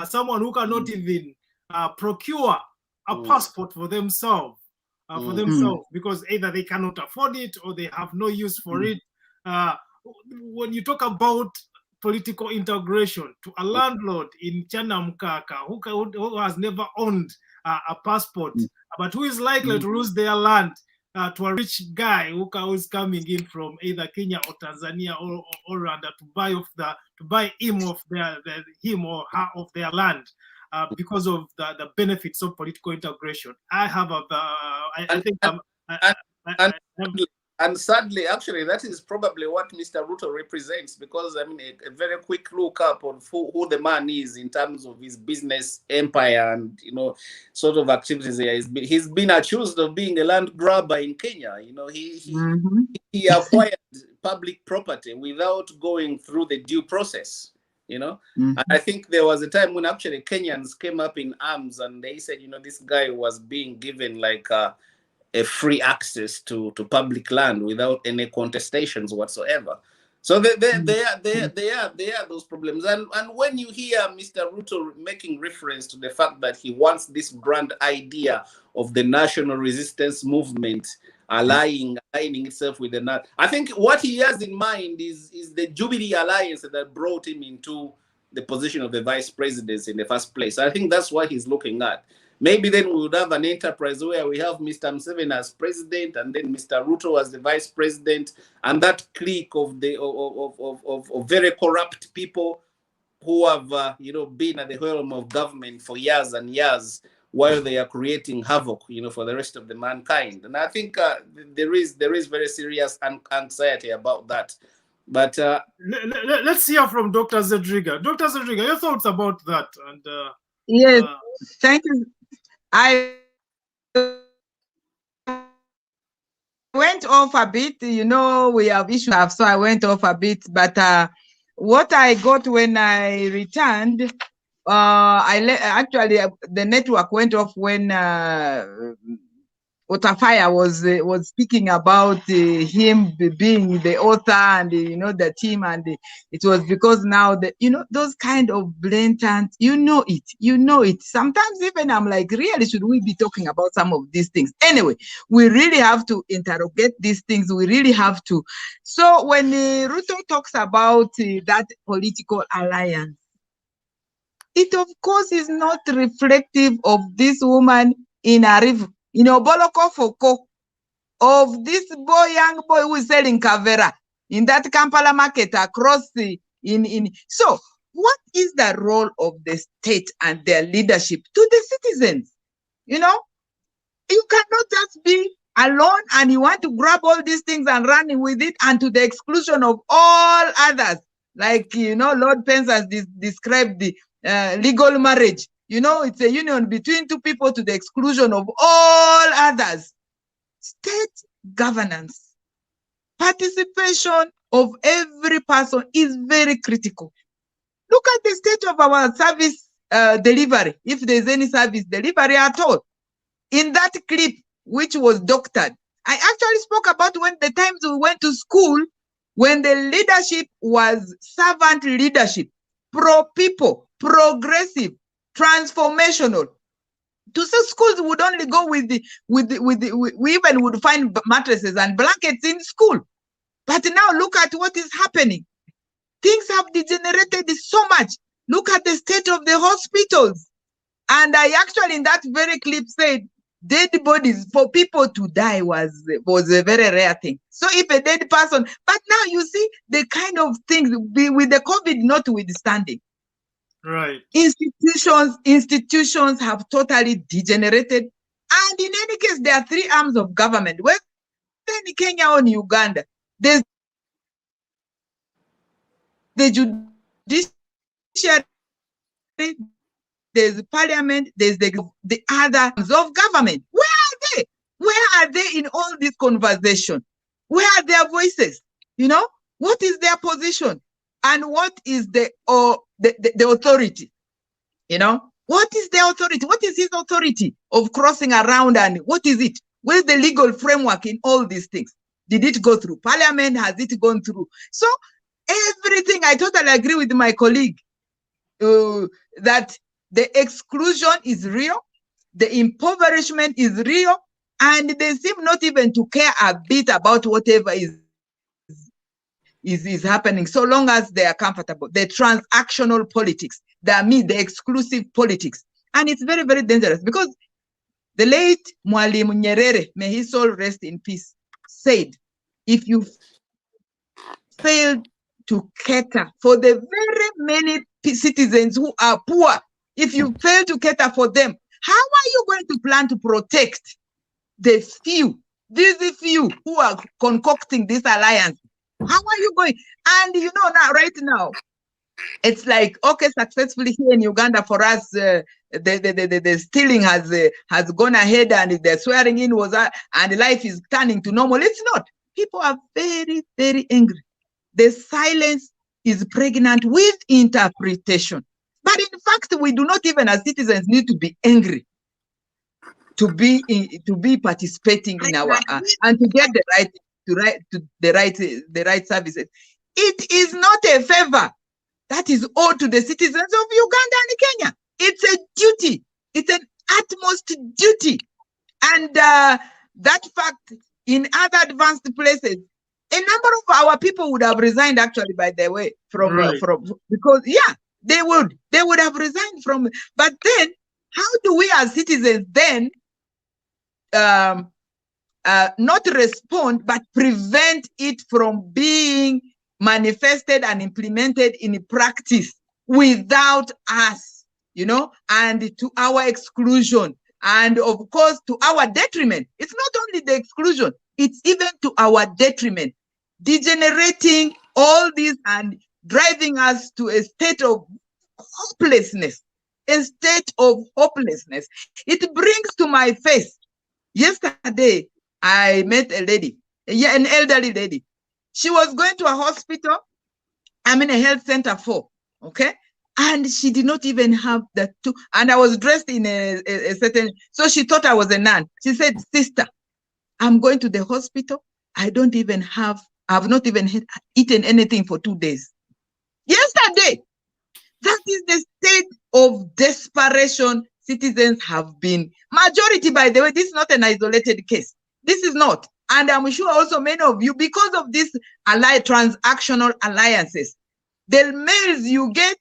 Someone who cannot even procure a passport for themselves. Because either they cannot afford it or they have no use for it. When you talk about political integration to a landlord in Chanamkaka who has never owned a passport, but who is likely to lose their land to a rich guy who is coming in from either Kenya or Tanzania or Rwanda to buy him or her of their land. Because of the benefits of political integration, and sadly, actually, that is probably what Mr. Ruto represents. Because I mean, a very quick look up on who the man is in terms of his business empire and, you know, sort of activities there. He's been accused of being a land grabber in Kenya. You know, he acquired public property without going through the due process. You know, and I think there was a time when actually Kenyans came up in arms and they said, you know, this guy was being given like a free access to public land without any contestations whatsoever. So they are those problems. And when you hear Mr. Ruto making reference to the fact that he wants this grand idea of the national resistance movement aligning itself with the, I think what he has in mind is the Jubilee alliance that brought him into the position of the vice presidency in the first place. I think that's what he's looking at. Maybe then we would have an enterprise where we have Mr. Museveni as president and then Mr. Ruto as the vice president, and that clique of very corrupt people who have been at the helm of government for years and years while they are creating havoc for the rest of the mankind. And I think there is very serious anxiety about that. But let's hear from Dr. Zedriga. Dr. Zedriga, your thoughts about that? And yes, thank you. I went off a bit, we have issues, so I went off a bit. But what I got when I returned, actually the network went off when Otafaya was speaking about him being the author and the team, and it was because now those kind of blatant, it. Sometimes even I'm like, really, should we be talking about some of these things? Anyway, we really have to interrogate these things. We really have to. So when Ruto talks about that political alliance, it of course is not reflective of this woman in Arivu. Boloko Foko, of this young boy who is selling Kavera in that Kampala market across so what is the role of the state and their leadership to the citizens? You cannot just be alone and you want to grab all these things and run with it, and to the exclusion of all others. Like, Lord Pence has described the legal marriage. It's a union between two people to the exclusion of all others. State governance, participation of every person is very critical. Look at the state of our service delivery, if there's any service delivery at all. In that clip, which was doctored, I actually spoke about when the times we went to school, when the leadership was servant leadership, pro-people, progressive, transformational. To some schools would only go we even would find mattresses and blankets in school. But now look at what is happening. Things have degenerated so much. Look at the state of the hospitals. And I actually in that very clip said dead bodies, for people to die was a very rare thing. So if a dead person, but now you see the kind of things with the COVID notwithstanding. Right. Institutions have totally degenerated. And in any case, there are three arms of government. Whether in Kenya or in Uganda, there's the judiciary, there's the parliament, there's the other arms of government. Where are they? Where are they in all this conversation? Where are their voices? What is their position? And what is the authority? What is the authority? What is his authority of crossing around, and what is it? Where's the legal framework in all these things? Did it go through parliament? Has it gone through? So everything, I totally agree with my colleague that the exclusion is real, the impoverishment is real, and they seem not even to care a bit about whatever is happening, so long as they are comfortable. The transactional politics, the exclusive politics. And it's very, very dangerous, because the late Mwalimu Nyerere, may his soul rest in peace, said, if you fail to cater for the very many citizens who are poor, if you fail to cater for them, how are you going to plan to protect the few, these few who are concocting this alliance? How are you going? And now, right now, it's like, okay, successfully here in Uganda for us, the stealing has gone ahead, and the swearing in was, and life is turning to normal. It's not. People are very, very angry. The silence is pregnant with interpretation. But in fact, we do not even as citizens need to be angry to be participating in our and to get the right services. It is not a favor that is owed to the citizens of Uganda and Kenya. It's a duty. It's an utmost duty. And that fact, in other advanced places, a number of our people would have resigned, actually, by the way, because, yeah, they would have resigned from. But then, how do we as citizens then not respond, but prevent it from being manifested and implemented in practice without us, and to our exclusion, and of course to our detriment? It's not only the exclusion, it's even to our detriment, degenerating all this and driving us to a state of hopelessness. It brings to my face. Yesterday, I met a lady, an elderly lady. She was going to a hospital, a health center okay? And she did not even have the two. And I was dressed in a certain, so she thought I was a nun. She said, "Sister, I'm going to the hospital. I've not even eaten anything for 2 days." Yesterday, that is the state of desperation citizens have been. Majority, by the way, this is not an isolated case. This is not. And I'm sure also many of you, because of these transactional alliances, the mails you get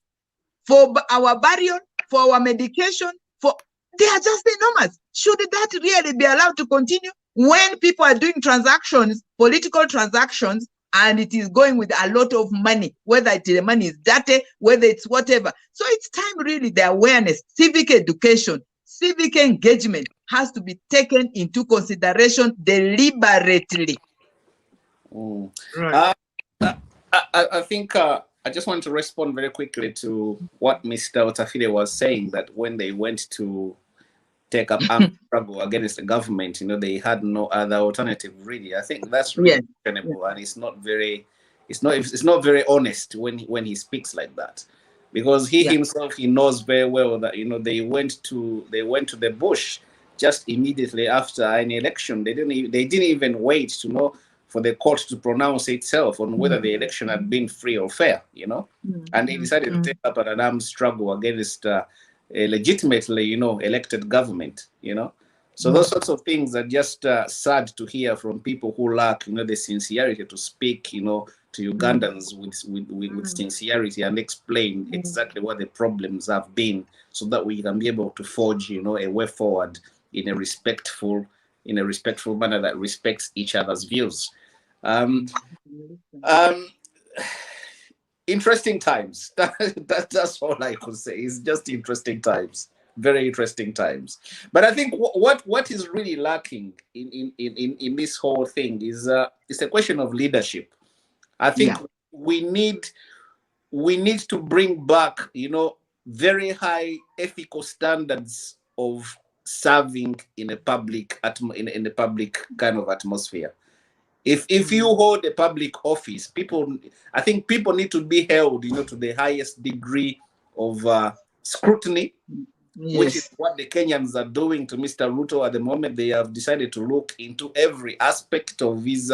for our burial, for our medication, they are just enormous. Should that really be allowed to continue when people are doing transactions, political transactions, and it is going with a lot of money, whether the money is dirty, whether it's whatever? So it's time really the awareness, civic education, civic engagement has to be taken into consideration deliberately. Right. I think I just want to respond very quickly to what Mr. Otafide was saying, that when they went to take up armed struggle against the government, they had no other alternative, really. I think that's really questionable, and it's not very honest when he speaks like that, because he himself, he knows very well that they went to the bush just immediately after an election. They didn't even wait to know for the court to pronounce itself on whether the election had been free or fair, and they decided to take up an armed struggle against a legitimately, elected government, So those sorts of things are just sad to hear from people who lack, the sincerity to speak, to Ugandans with sincerity and explain exactly what the problems have been, so that we can be able to forge, a way forward in a respectful manner that respects each other's views. Interesting times. That's all I could say. It's just interesting times, very interesting times. But I think what is really lacking in this whole thing is it's a question of leadership. I think we need to bring back, very high ethical standards of serving in a public kind of atmosphere. If you hold a public office, I think people need to be held, to the highest degree of scrutiny, which is what the Kenyans are doing to Mr. Ruto at the moment. They have decided to look into every aspect of his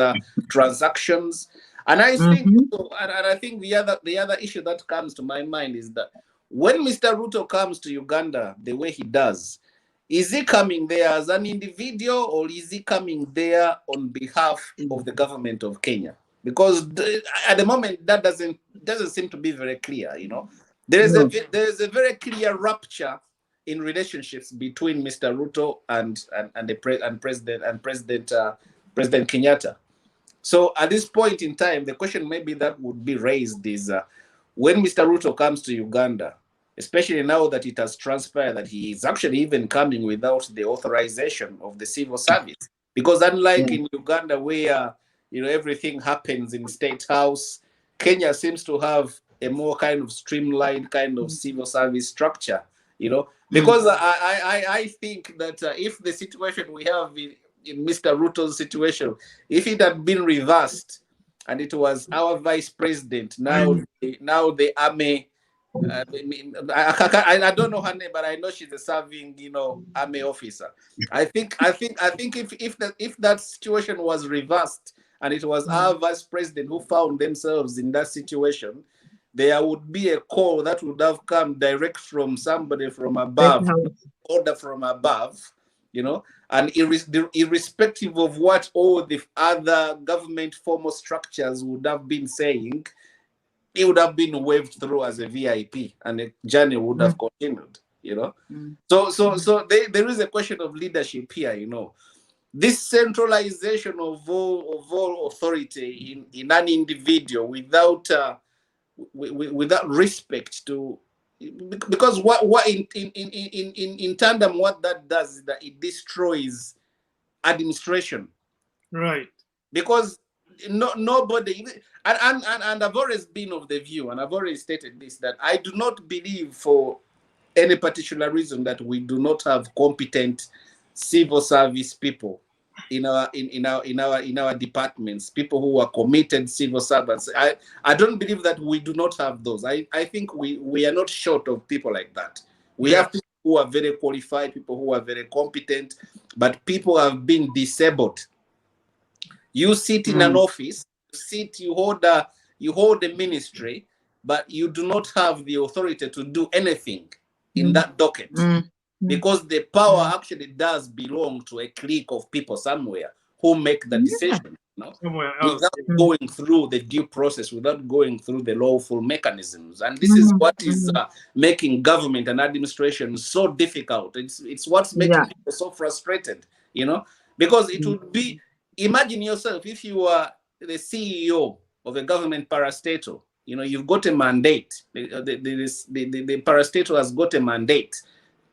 transactions, and I think, I think the other issue that comes to my mind is that when Mr. Ruto comes to Uganda the way he does, is he coming there as an individual, or is he coming there on behalf of the government of Kenya? Because at the moment that doesn't seem to be very clear. There is a very clear rupture in relationships between Mr. Ruto and President Kenyatta. So at this point in time, the question maybe that would be raised is when Mr. Ruto comes to Uganda, especially now that it has transpired that he is actually even coming without the authorization of the civil service. Because unlike in Uganda, where everything happens in State House, Kenya seems to have a more kind of streamlined kind of civil service structure. Because I think that if the situation we have in Mr. Ruto's situation, if it had been reversed and it was our vice president, now the army. I don't know her name, but I know she's a serving, army officer. I think if that situation was reversed and it was our vice president who found themselves in that situation, there would be a call that would have come direct from somebody from above, order from above, you know, and irrespective of what all the other government formal structures would have been saying, it would have been waved through as a VIP, and the journey would have continued, you know. So there is a question of leadership here, you know. This centralization of all authority in an individual without without respect to, because what in tandem what that does is that it destroys administration, right? Because nobody, and I've always been of the view, and I've already stated this, that I do not believe for any particular reason that we do not have competent civil service people in our departments, people who are committed civil servants. I don't believe that we do not have those. I think we are not short of people like that. We have people who are very qualified, people who are very competent, but people have been disabled. You sit in an office, you hold a ministry, but you do not have the authority to do anything in that docket. Because the power actually does belong to a clique of people somewhere who make the decision, you know, without going through the due process, without going through the lawful mechanisms. And this is what is making government and administration so difficult. It's what's making people so frustrated, you know, because it would be, imagine yourself if you are the CEO of a government parastatal, you know, you've got a mandate, the parastatal has got a mandate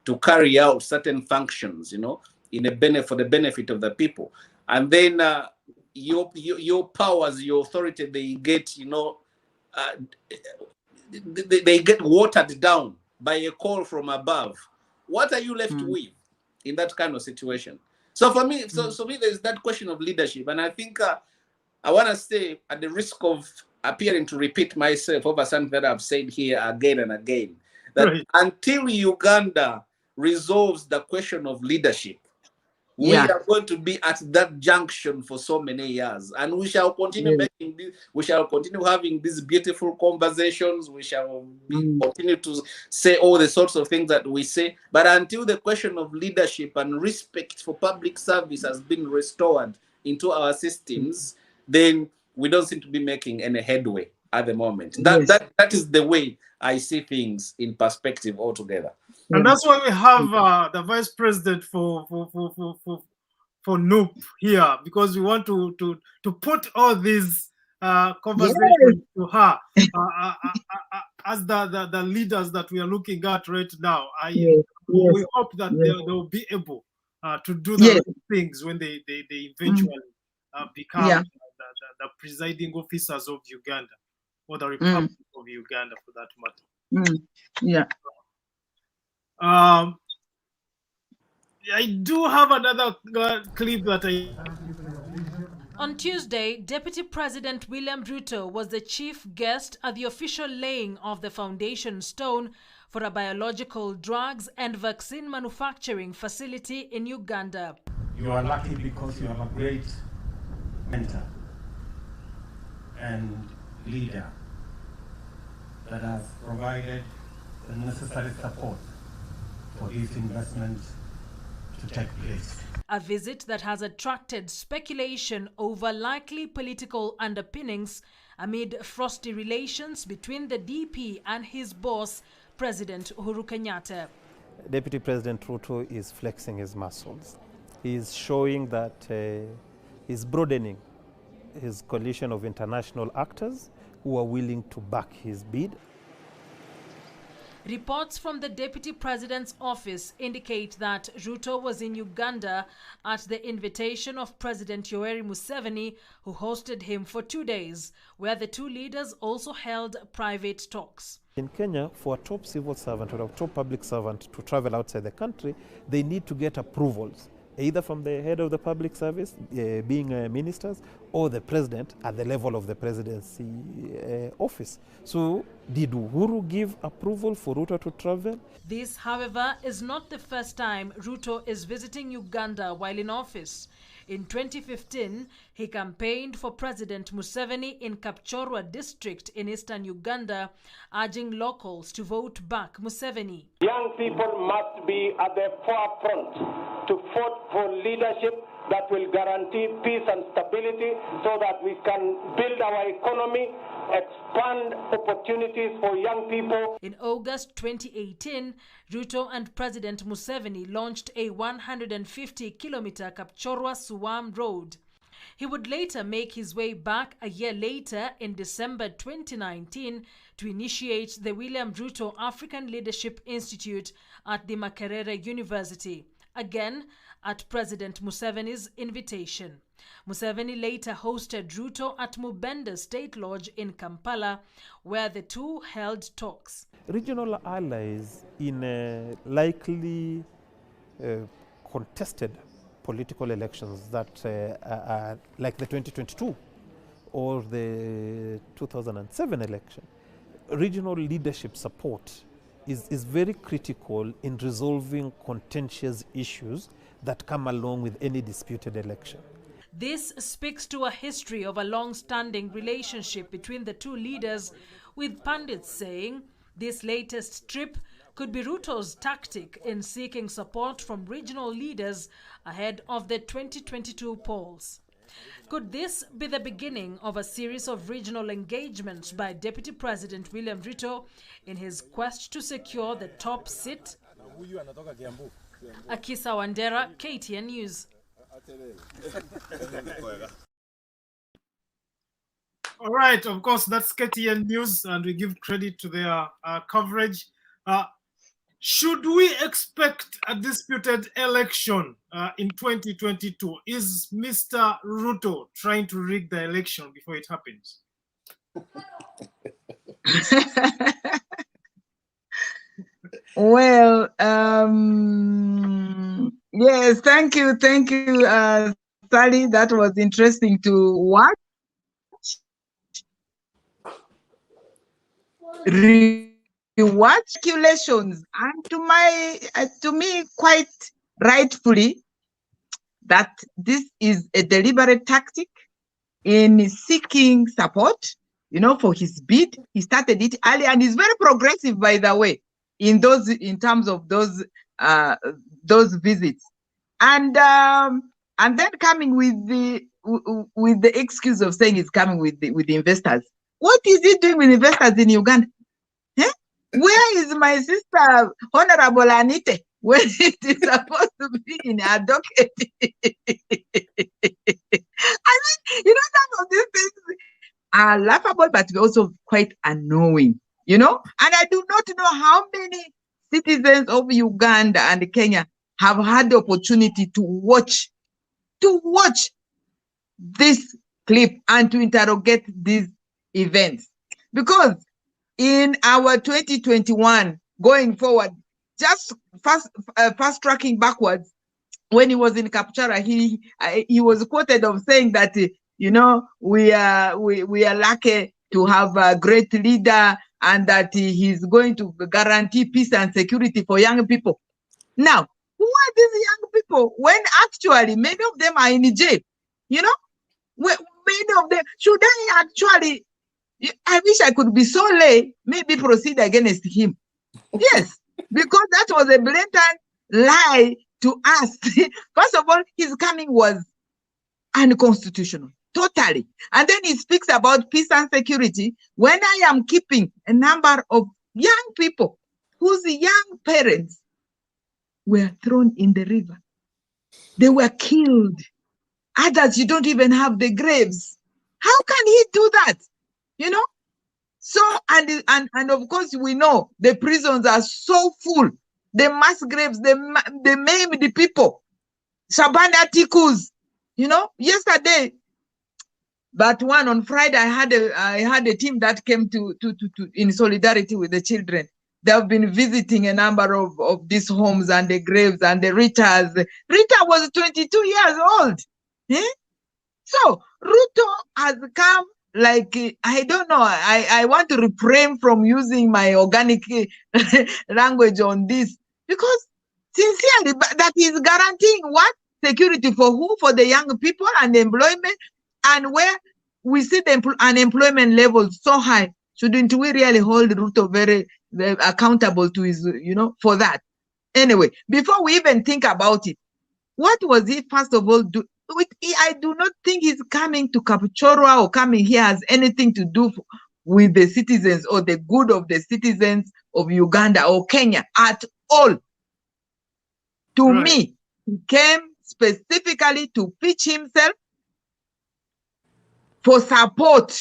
to carry out certain functions, you know, for the benefit of the people, and then your powers, your authority, they get, you know, they get watered down by a call from above. What are you left with in that kind of situation? So for me, so me, there's that question of leadership, and I think I want to say, at the risk of appearing to repeat myself over something that I've said here again and again, that until Uganda resolves the question of leadership, we are going to be at that junction for so many years, and we shall continue making this, we shall continue having these beautiful conversations, we shall continue to say all the sorts of things that we say, but until the question of leadership and respect for public service has been restored into our systems, then we don't seem to be making any headway at the moment. That is the way I see things in perspective altogether. And that's why we have the vice president for NUP here, because we want to put all these conversations to her as the leaders that we are looking at right now. We hope that they will be able to do the right things when they eventually become the presiding officers of Uganda, or the Republic of Uganda, for that matter. I do have another clip that On Tuesday, Deputy President William Ruto was the chief guest at the official laying of the foundation stone for a biological drugs and vaccine manufacturing facility in Uganda. You are lucky because you have a great mentor and leader that has provided the necessary support for these investments to take place. A visit that has attracted speculation over likely political underpinnings amid frosty relations between the DP and his boss, President Uhuru Kenyatta. Deputy President Ruto is flexing his muscles. He is showing that he's broadening his coalition of international actors who are willing to back his bid. Reports from the Deputy President's office indicate that Ruto was in Uganda at the invitation of President Yoweri Museveni, who hosted him for 2 days, where the two leaders also held private talks. In Kenya, for a top civil servant or a top public servant to travel outside the country, they need to get approvals, either from the head of the public service, being ministers, or the president at the level of the presidency office. So, did Uhuru give approval for Ruto to travel? This, however, is not the first time Ruto is visiting Uganda while in office. In 2015, he campaigned for President Museveni in Kapchorwa district in eastern Uganda, urging locals to vote back Museveni. Young people must be at the forefront to fight for leadership that will guarantee peace and stability so that we can build our economy, expand opportunities for young people. In August 2018, Ruto and President Museveni launched a 150-kilometer Kapchorwa-Suam road. He would later make his way back a year later in December 2019 to initiate the William Ruto African Leadership Institute at the Makerere University, again at President Museveni's invitation. Museveni later hosted Ruto at Mubende State Lodge in Kampala, where the two held talks. Regional allies in likely contested political elections that are like the 2022 or the 2007 election, regional leadership support is very critical in resolving contentious issues that come along with any disputed election. This speaks to a history of a long-standing relationship between the two leaders, with pundits saying this latest trip could be Ruto's tactic in seeking support from regional leaders ahead of the 2022 polls. Could this be the beginning of a series of regional engagements by Deputy President William Ruto in his quest to secure the top seat? Akisa Wandera, KTN News. All right, of course, that's KTN News, and we give credit to their coverage. Should we expect a disputed election in 2022? Is Mr. Ruto trying to rig the election before it happens? Well, yes, thank you, Sally. That was interesting to watch. What speculations, and to me quite rightfully, that this is a deliberate tactic in seeking support, for his bid. He started it early, and he's very progressive, by the way, in terms of those visits, and then coming with the excuse of saying he's coming with the investors. What is he doing with investors in Uganda? Where is my sister, Honorable Anite, when it is supposed to be in her docket? Some of these things are laughable, but also quite annoying, And I do not know how many citizens of Uganda and Kenya have had the opportunity to watch this clip and to interrogate these events. Because in our 2021 going forward, just fast tracking backwards, when he was in Kapchorwa, he was quoted of saying that we are lucky to have a great leader, and that he's going to guarantee peace and security for young people. Now, who are these young people when actually many of them are in jail? Many of them, should I actually? I wish I could be so lay, maybe proceed against him. Yes, because that was a blatant lie to us. First of all, his coming was unconstitutional, totally. And then he speaks about peace and security when I am keeping a number of young people whose young parents were thrown in the river. They were killed. Others, you don't even have the graves. How can he do that? So, and of course, we know the prisons are so full. The mass graves, they maim the people. Shabana Tikus, yesterday, but on Friday, I had a team that came to in solidarity with the children. They have been visiting a number of these homes and the graves and the Ritas. Rita was 22 years old. So Ruto has come, like, I don't know, I want to refrain from using my organic language on this, because sincerely, that is guaranteeing what? security for who? For the young people and the employment, and where we see the unemployment levels so high. Shouldn't we really hold Ruto very accountable to his, for that? Anyway, before we even think about it, what was he first of all do? I do not think he's coming to Kapchorwa or coming here has anything to do with the citizens or the good of the citizens of Uganda or Kenya at all. To me, he came specifically to pitch himself for support.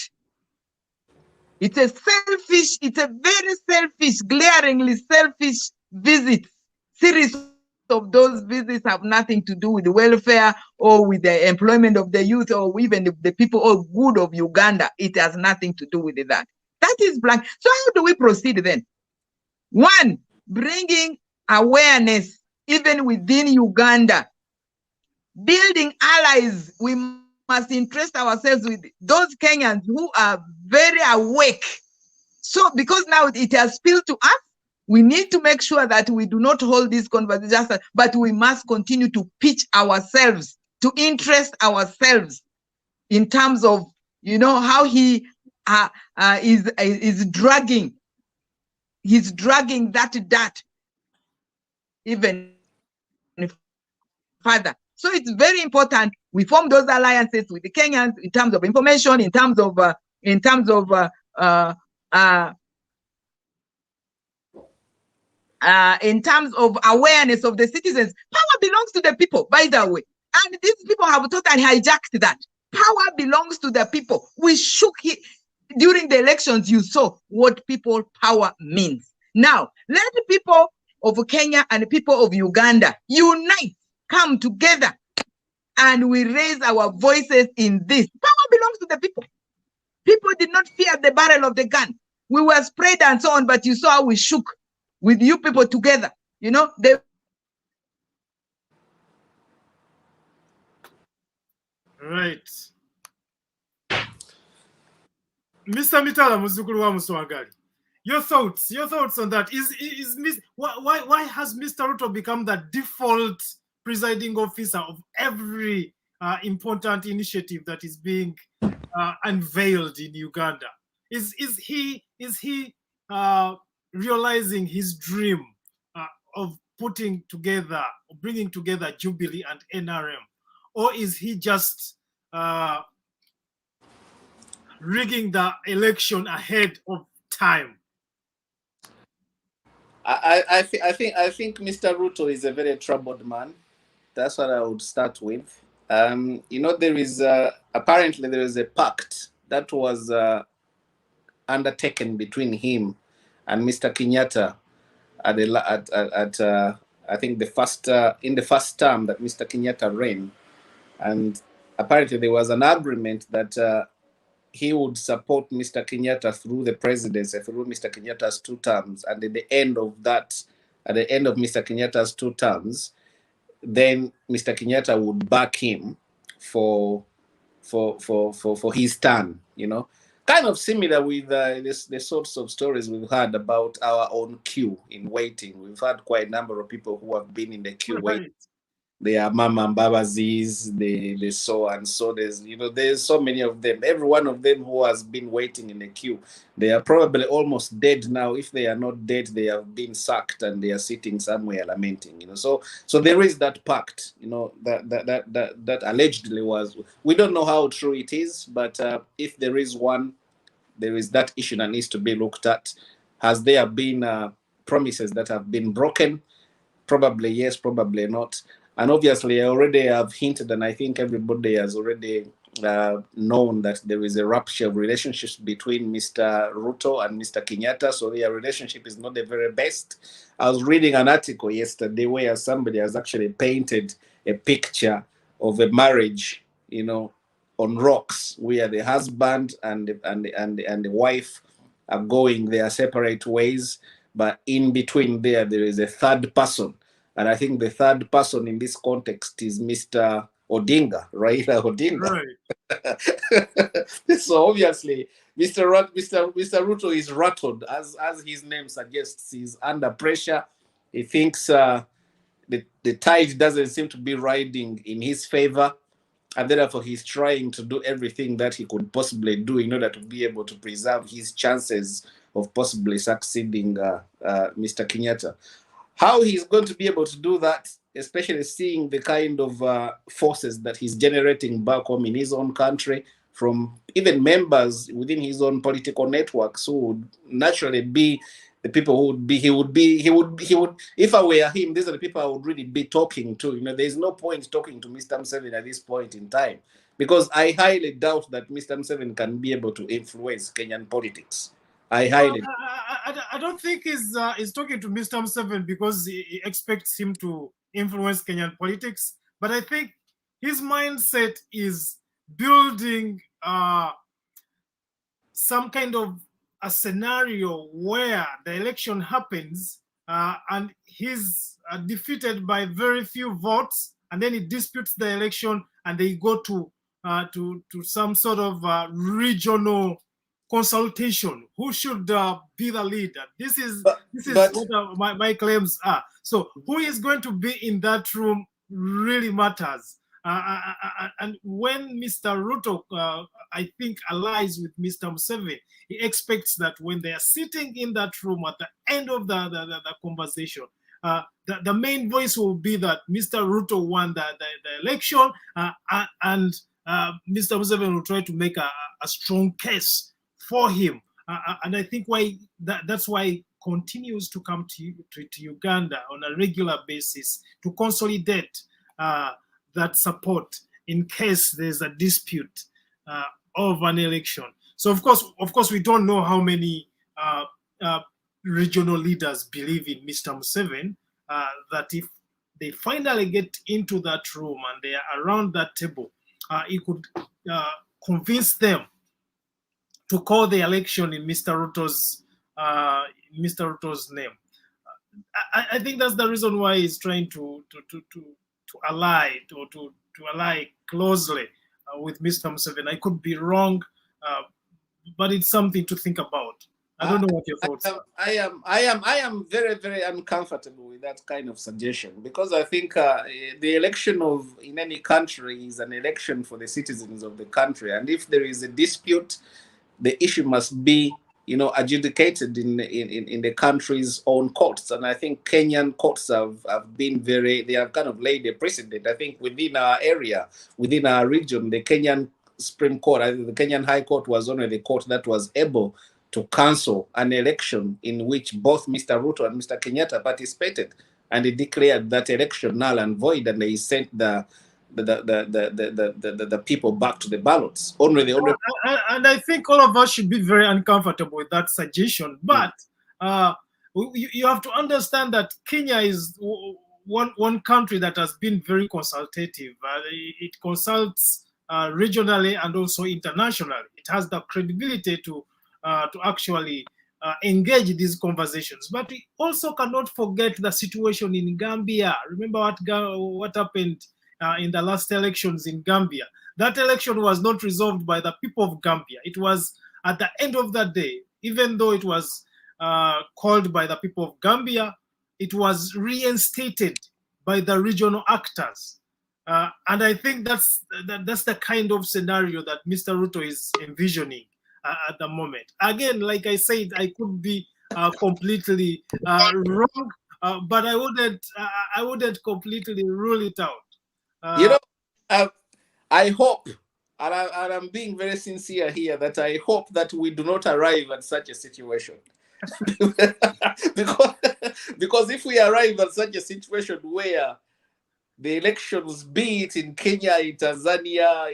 It's a very selfish, glaringly selfish visit. Series of those visits have nothing to do with the welfare or with the employment of the youth or even the people or good of Uganda. It has nothing to do with that. That is blank. So how do we proceed then? One, bringing awareness even within Uganda. Building allies. We must interest ourselves with those Kenyans who are very awake. So because now it has spilled to us, we need to make sure that we do not hold these conversations, but we must continue to pitch ourselves, to interest ourselves in terms of, how he is dragging. He's dragging that even further. So it's very important we form those alliances with the Kenyans in terms of information, in terms of awareness of the citizens. Power belongs to the people, by the way. And these people have totally hijacked that. Power belongs to the people. We shook it. During the elections, you saw what people power means. Now, let the people of Kenya and the people of Uganda unite, come together, and we raise our voices in this. Power belongs to the people. People did not fear the barrel of the gun. We were sprayed and so on, but you saw how we shook with you people together. Right. Mr. Mitala Muzukuru wa Muswagali, your thoughts on that. Why has Mr. Ruto become the default presiding officer of every important initiative that is being unveiled in Uganda? Is he realizing his dream of bringing together Jubilee and NRM, or is he just rigging the election ahead of time? I think Mr. Ruto is a very troubled man. That's what I would start with. There is apparently there is a pact that was undertaken between him and Mr. Kenyatta at I think in the first term that Mr. Kenyatta ran, and apparently there was an agreement that he would support Mr. Kenyatta through the presidency, through Mr. Kenyatta's 2 terms, and at the end of Mr. Kenyatta's 2 terms, then Mr. Kenyatta would back him for his turn. Kind of similar with the sorts of stories we've heard about our own queue in waiting. We've had quite a number of people who have been in the queue waiting. They are Mama and Babazis, they so and so. There's so many of them. Every one of them who has been waiting in the queue, they are probably almost dead now. If they are not dead, they have been sacked and they are sitting somewhere lamenting. So there is that pact. That allegedly was. We don't know how true it is, but if there is one, there is that issue that needs to be looked at. Has there been promises that have been broken? Probably yes, probably not. And obviously, I already have hinted, and I think everybody has already known that there is a rupture of relationships between Mr. Ruto and Mr. Kenyatta. So their relationship is not the very best. I was reading an article yesterday where somebody has actually painted a picture of a marriage, on rocks, where the husband and the wife are going their separate ways, but in between there is a third person. And I think the third person in this context is Mr. Odinga, Raila Odinga. Right. So obviously, Mr. Ruto is rattled, as his name suggests. He's under pressure. He thinks the tide doesn't seem to be riding in his favor, and therefore he's trying to do everything that he could possibly do in order to be able to preserve his chances of possibly succeeding Mr. Kenyatta. How he's going to be able to do that, especially seeing the kind of forces that he's generating back home in his own country, from even members within his own political networks who would naturally be the people who would be, he would, if I were him, these are the people I would really be talking to. You know, there's no point talking to Mr. Museveni at this point in time, because I highly doubt that Mr. Museveni can be able to influence Kenyan politics. I don't think he's talking to Mr. Museveni because he expects him to influence Kenyan politics, but I think his mindset is building some kind of a scenario where the election happens and he's defeated by very few votes, and then he disputes the election, and they go to some sort of regional consultation. Who should be the leader? This is what my claims are. So who is going to be in that room really matters. And when Mr. Ruto, I think, allies with Mr. Museveni, he expects that when they are sitting in that room at the end of the conversation, the main voice will be that Mr. Ruto won the election, and Mr. Museveni will try to make a strong case for him. And I think that's why he continues to come to Uganda on a regular basis to consolidate that support in case there's a dispute of an election. So of course, we don't know how many regional leaders believe in Mr. Museveni, that if they finally get into that room and they are around that table, he could convince them to call the election in Mr. Ruto's name. I think that's the reason why he's trying to ally closely with Mr. Museveni. I could be wrong, but it's something to think about. I don't know what your thoughts are. I am very, very uncomfortable with that kind of suggestion, because I think the election in any country is an election for the citizens of the country, and if there is a dispute, the issue must be, adjudicated in the country's own courts. And I think Kenyan courts have been they have kind of laid a precedent. I think within our area, within our region, the Kenyan Supreme Court, I think the Kenyan High Court was only the court that was able to cancel an election in which both Mr. Ruto and Mr. Kenyatta participated, and they declared that election null and void, and they sent the people back to the ballots. And I think all of us should be very uncomfortable with that suggestion. But you have to understand that Kenya is one country that has been very consultative. It consults regionally and also internationally. It has the credibility to actually engage these conversations. But we also cannot forget the situation in Gambia. Remember what happened in the last elections in Gambia. That election was not resolved by the people of Gambia. It was at the end of the day, even though it was called by the people of Gambia, it was reinstated by the regional actors. And I think that's the kind of scenario that Mr. Ruto is envisioning at the moment. Again, like I said, I could be completely wrong, but I wouldn't completely rule it out. I hope, and I'm being very sincere here, that I hope that we do not arrive at such a situation. because if we arrive at such a situation where the elections, be it in Kenya, in Tanzania,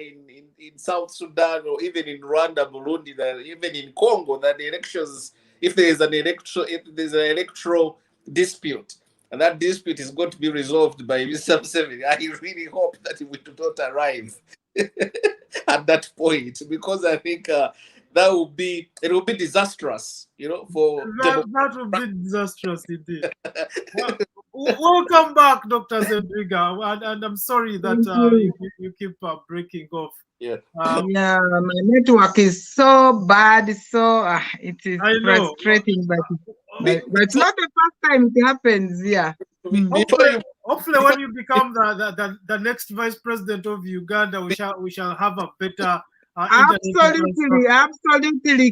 in South Sudan, or even in Rwanda, Burundi, even in Congo, that the elections, if there's an electoral dispute, and that dispute is going to be resolved by Mr. Museveni, I really hope that we do not arrive at that point, because I think it will be disastrous, for that would be disastrous indeed. Welcome back, Dr. Zedriga, and I'm sorry that you keep breaking off. Yeah, my network is so bad, so it is frustrating, but it's not the first time it happens. Yeah. Hopefully, when you become the next vice president of Uganda, we shall have a better absolutely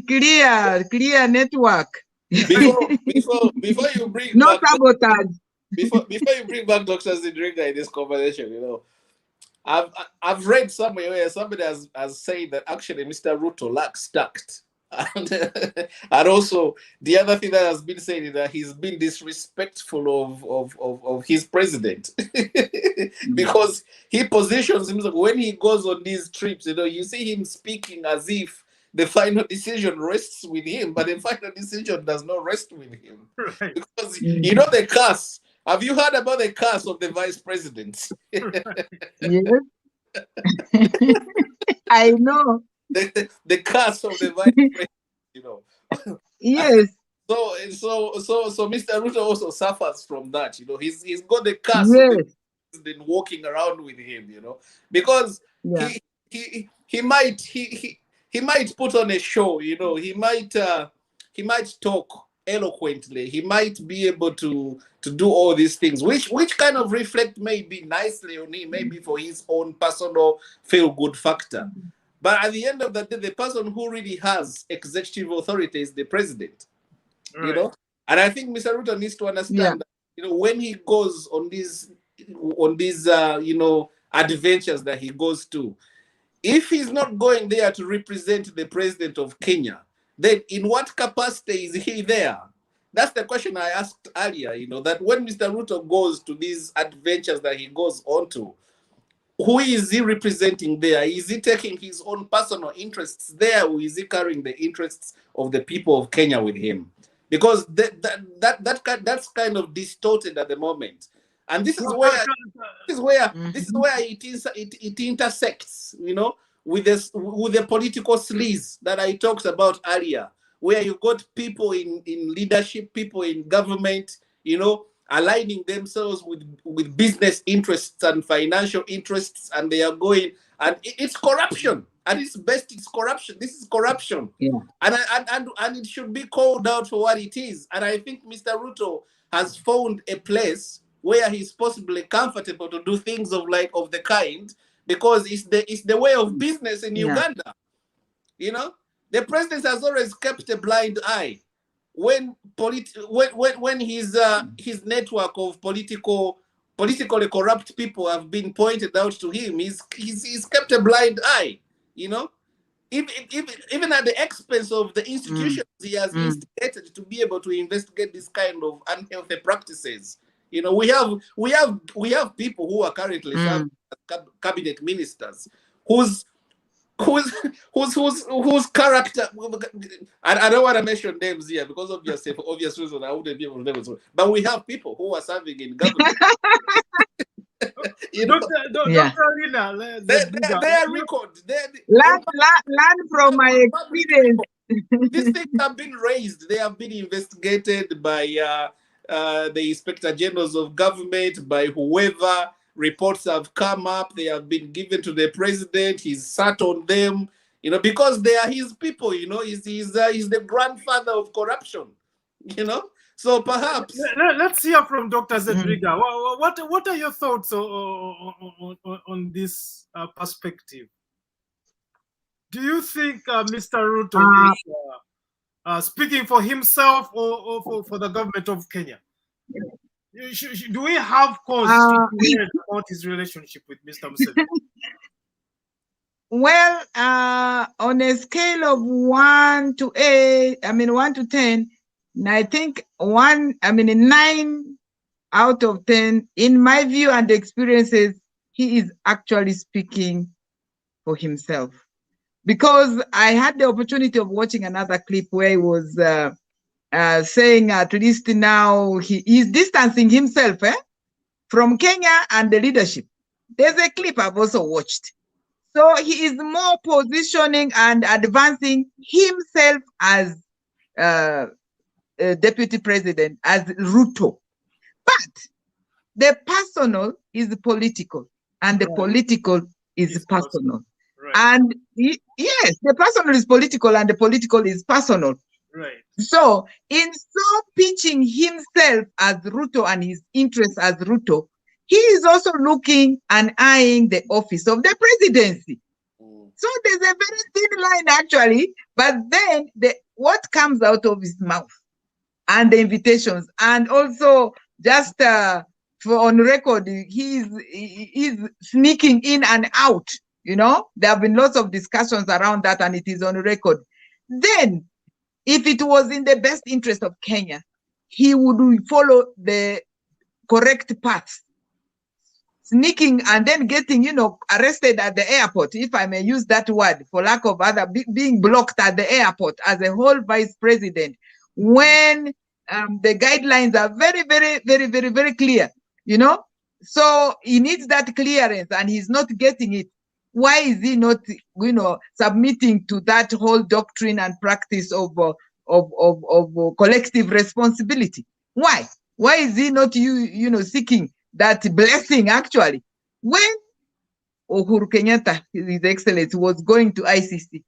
clear network. Before you bring no back sabotage. Before you bring back Dr. Zedriga in this conversation, I've read somewhere where somebody has said that actually Mr. Ruto lacks tact. And also the other thing that has been said is that he's been disrespectful of his president. Because he positions himself when he goes on these trips, you see him speaking as if the final decision rests with him, but the final decision does not rest with him. Right. Because the curse. Have you heard about the curse of the vice president? Yes. I know. The curse of the vice president, Yes. So Mr. Ruto also suffers from that. He's got the curse of the president walking around with him. Because he might put on a show. He might talk eloquently. He might be able to do all these things, which kind of reflect maybe nicely on him, maybe for his own personal feel-good factor. But at the end of the day, the person who really has executive authority is the president. Right. And I think Mr. Ruto needs to understand that, when he goes on these adventures that he goes to, if he's not going there to represent the president of Kenya, then in what capacity is he there? That's the question I asked earlier, that when Mr. Ruto goes to these adventures that he goes on to, who is he representing there? Is he taking his own personal interests there, or is he carrying the interests of the people of Kenya with him? Because that's kind of distorted at the moment. And this is where it intersects, with the political sleaze that I talked about earlier, where you got people in leadership, people in government, aligning themselves with business interests and financial interests, and they are going, and it's corruption. At its best, it's corruption. This is corruption. Yeah. And it should be called out for what it is. And I think Mr. Ruto has found a place where he's possibly comfortable to do things of the kind, because it's the way of business in Uganda. The president has always kept a blind eye when his network of politically corrupt people have been pointed out to him. He's kept a blind eye. Even at the expense of the institutions he has instigated to be able to investigate this kind of unhealthy practices. We have people who are currently serving as cabinet ministers whose character, I don't want to mention names here because obviously for obvious reasons I wouldn't be able to name, but we have people who are serving in government. Dr. Lina, they are recorded. Learn from my experience. These things have been raised. They have been investigated by the Inspector Generals of Government, by whoever. Reports have come up. They have been given to the president. He's sat on them, because they are his people. He's the grandfather of corruption. So perhaps let's hear from Dr. Zedriga. What are your thoughts on this perspective? Do you think Mr. Ruto is speaking for himself or for the government of Kenya? Do we have cause to be worried about his relationship with Mr. Museveni? Well, on a scale of 1 to 10, I think 9 out of 10, in my view and experiences, he is actually speaking for himself. Because I had the opportunity of watching another clip where he was saying at least now he is distancing himself from Kenya and the leadership. There's a clip I've also watched. So he is more positioning and advancing himself as deputy president, as Ruto. But the personal is political, and the political is personal. Right. And yes, the personal is political, and the political is personal. Right. So, in so pitching himself as Ruto and his interests as Ruto, he is also looking and eyeing the office of the presidency. So there's a very thin line actually, but then what comes out of his mouth and the invitations, and also just for on record, he's sneaking in and out. You know, there have been lots of discussions around that, and it is on record. Then, if it was in the best interest of Kenya, he would follow the correct path. Sneaking and then getting, you know, arrested at the airport, if I may use that word, for lack of other, being blocked at the airport as a whole vice president, when the guidelines are very, very, very, very, very clear, you know? So he needs that clearance and he's not getting it. Why is he not, you know, submitting to that whole doctrine and practice of collective responsibility? Why? Why is he not, you know, seeking that blessing actually? When Uhuru Kenyatta, His Excellency, was going to ICC,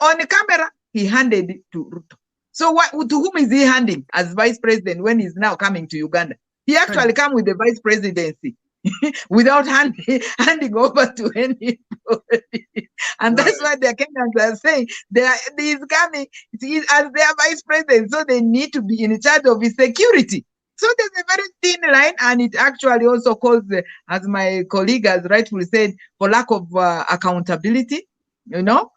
on the camera, he handed it to Ruto. So to whom is he handing as vice president when he's now coming to Uganda? He actually come with the vice presidency without handing over to anybody. And that's why the Kenyans are saying he's coming as their vice president, so they need to be in charge of his security. So there's a very thin line, and it actually also calls, as my colleague has rightfully said, for lack of accountability, you know,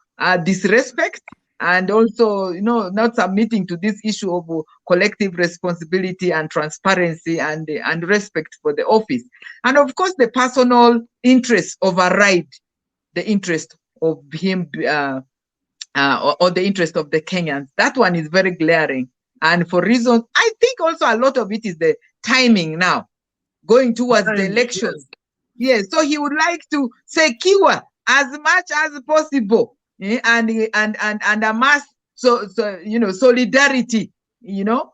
disrespect, and also, you know, not submitting to this issue of collective responsibility and transparency and respect for the office. And of course, the personal interests override the interest of him or the interest of the Kenyans. That one is very glaring. And for reasons, I think also a lot of it is the timing now, going towards the elections. Yes, so he would like to secure as much as possible, and amass you know, solidarity, you know,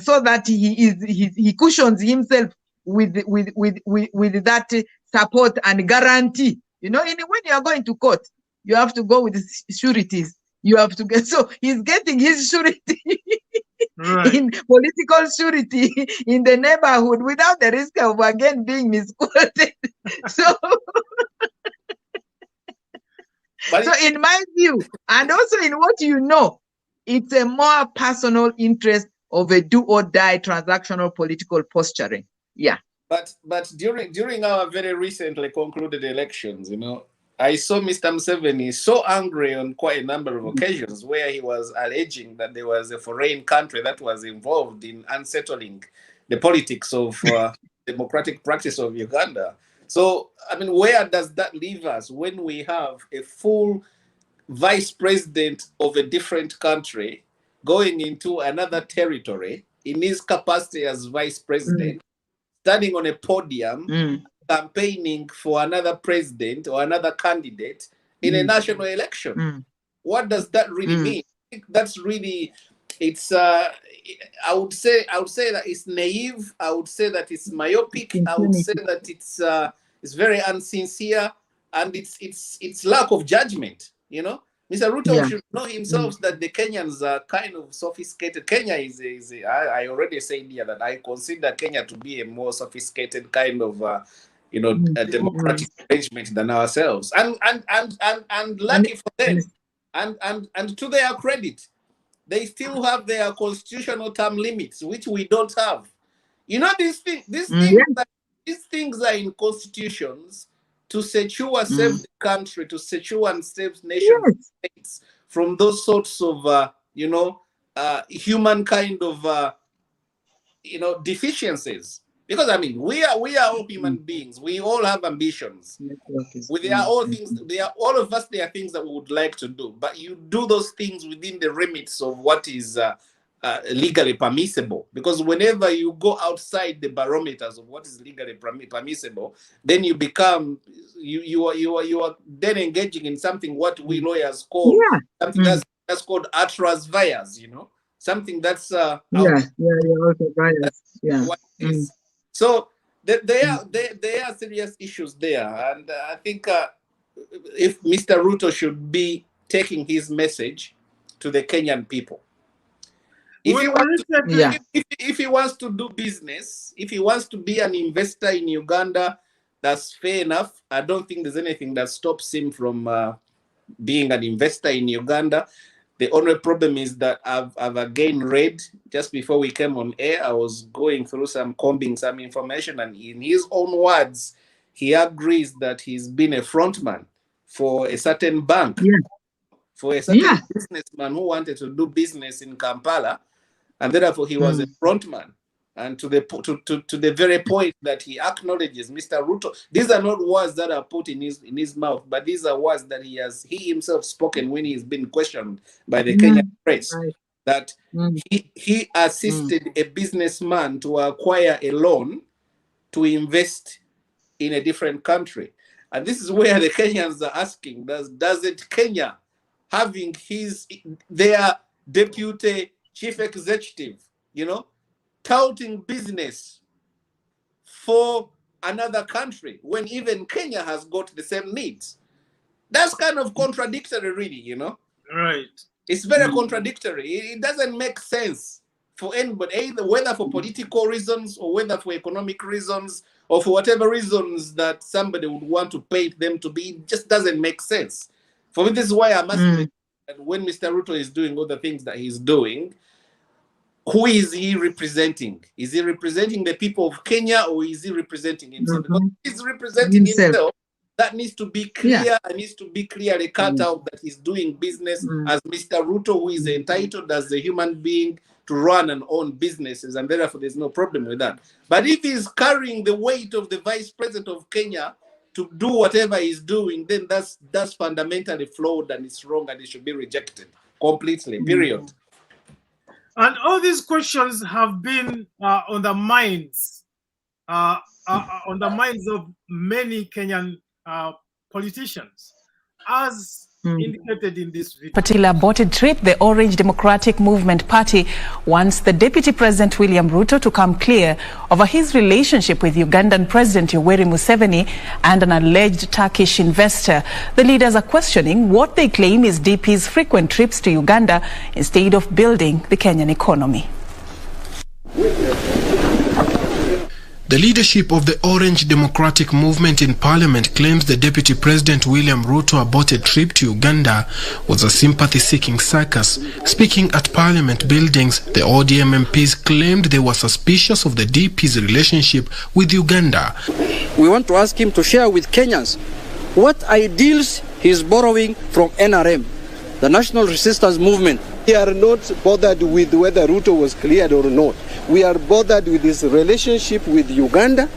so that he cushions himself with that support and guarantee. You know, when you are going to court, you have to go with sureties. You have to get, so he's getting his surety in political surety in the neighborhood without the risk of again being misquoted. So in my view, and also in what you know, it's a more personal interest of a do-or-die transactional political posturing. Yeah. But during our very recently concluded elections, you know, I saw Mr. Museveni so angry on quite a number of occasions where he was alleging that there was a foreign country that was involved in unsettling the politics of democratic practice of Uganda. So, I mean, where does that leave us when we have a full vice president of a different country going into another territory in his capacity as vice president, standing on a podium, campaigning for another president or another candidate in a national election? What does that really mean? I think that's really, it's I would say that it's naive. I would say that it's myopic. I would say that it's very unsincere, and it's lack of judgment. You know, Mr. Ruto should know himself that the Kenyans are kind of sophisticated. Kenya is I already said here that I consider Kenya to be a more sophisticated kind of you know, a democratic arrangement than ourselves, and lucky for them, and to their credit, they still have their constitutional term limits, which we don't have. You know, these things are in constitutions to secure, save the country, to secure and save nation states from those sorts of you know, human kind of you know, deficiencies. Because I mean, we are all human beings. We all have ambitions. There are all things. All of us. There are things that we would like to do, but you do those things within the remits of what is legally permissible. Because whenever you go outside the barometers of what is legally permissible, then you become you are then engaging in something what we lawyers call something that's called atras vias. You know, something that's So there are serious issues there, and I think if Mr. Ruto should be taking his message to the Kenyan people, If he wants to do business, if he wants to be an investor in Uganda, that's fair enough. I don't think there's anything that stops him from being an investor in Uganda. The only problem is that I've again read, just before we came on air, I was going through combing some information, and in his own words, he agrees that he's been a frontman for a certain bank, for a certain businessman who wanted to do business in Kampala, and therefore he was a frontman. And to the very point that he acknowledges, Mr. Ruto, these are not words that are put in his mouth, but these are words that he himself spoken when he's been questioned by the Kenyan press, that he assisted a businessman to acquire a loan to invest in a different country. And this is where the Kenyans are asking, does it Kenya having their deputy chief executive, touting business for another country when even Kenya has got the same needs? That's kind of contradictory, really, Right. It's very contradictory. It doesn't make sense for anybody, either whether for political reasons or whether for economic reasons or for whatever reasons that somebody would want to paint them to be. It just doesn't make sense. For me, this is why I'm asking that when Mr. Ruto is doing all the things that he's doing, who is he representing? Is he representing the people of Kenya, or is he representing himself? Because if he's representing himself, that needs to be clear and needs to be clearly cut out that he's doing business as Mr. Ruto, who is entitled as a human being to run and own businesses, and therefore there's no problem with that. But if he's carrying the weight of the vice president of Kenya to do whatever he's doing, then that's fundamentally flawed and it's wrong and it should be rejected completely, period. And all these questions have been on the minds of many Kenyan politicians, as indicated in this video. Particular aborted trip, the Orange Democratic Movement Party wants the Deputy President William Ruto to come clear over his relationship with Ugandan President Yoweri Museveni and an alleged Turkish investor. The leaders are questioning what they claim is DP's frequent trips to Uganda instead of building the Kenyan economy. The leadership of the Orange Democratic Movement in Parliament claims the Deputy President William Ruto aborted trip to Uganda was a sympathy-seeking circus. Speaking at Parliament buildings, the ODM MPs claimed they were suspicious of the DP's relationship with Uganda. We want to ask him to share with Kenyans what ideals he is borrowing from NRM, the National Resistance Movement. We are not bothered with whether Ruto was cleared or not. We are bothered with his relationship with Uganda,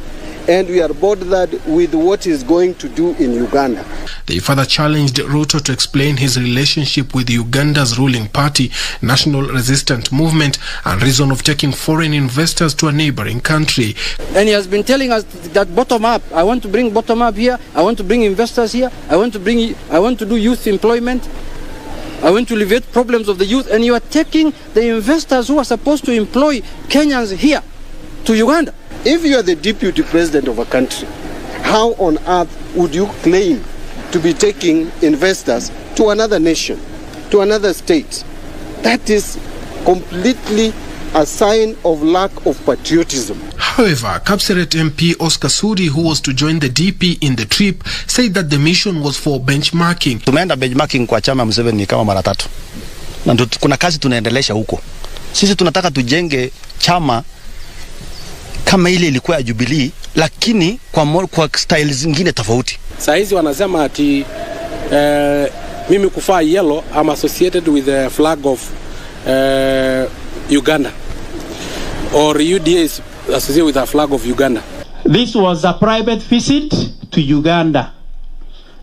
and we are bothered with what he's going to do in Uganda. They further challenged Ruto to explain his relationship with Uganda's ruling party, National Resistance Movement, and reason of taking foreign investors to a neighboring country. And he has been telling us that bottom up. I want to bring bottom up here. I want to bring investors here. I want to do youth employment. I want to alleviate problems of the youth, and you are taking the investors who are supposed to employ Kenyans here to Uganda. If you are the deputy president of a country, how on earth would you claim to be taking investors to another nation, to another state? That is completely a sign of lack of patriotism. However, Kapseret MP Oscar Sudi, who was to join the DP in the trip, said that the mission was for benchmarking. Tumeenda benchmarking kwa chama Museveni kama mara 3. Na kuna kazi tunaendelesha huko. Sisi tunataka tujenge chama kama ile ilikuwa ya Jubilee, lakini kwa style zingine tofauti. Saa hizi wanasema ati mimi kufaa yellow I'm associated with the flag of Uganda, or UDA is associated with the flag of Uganda. This was a private visit to Uganda,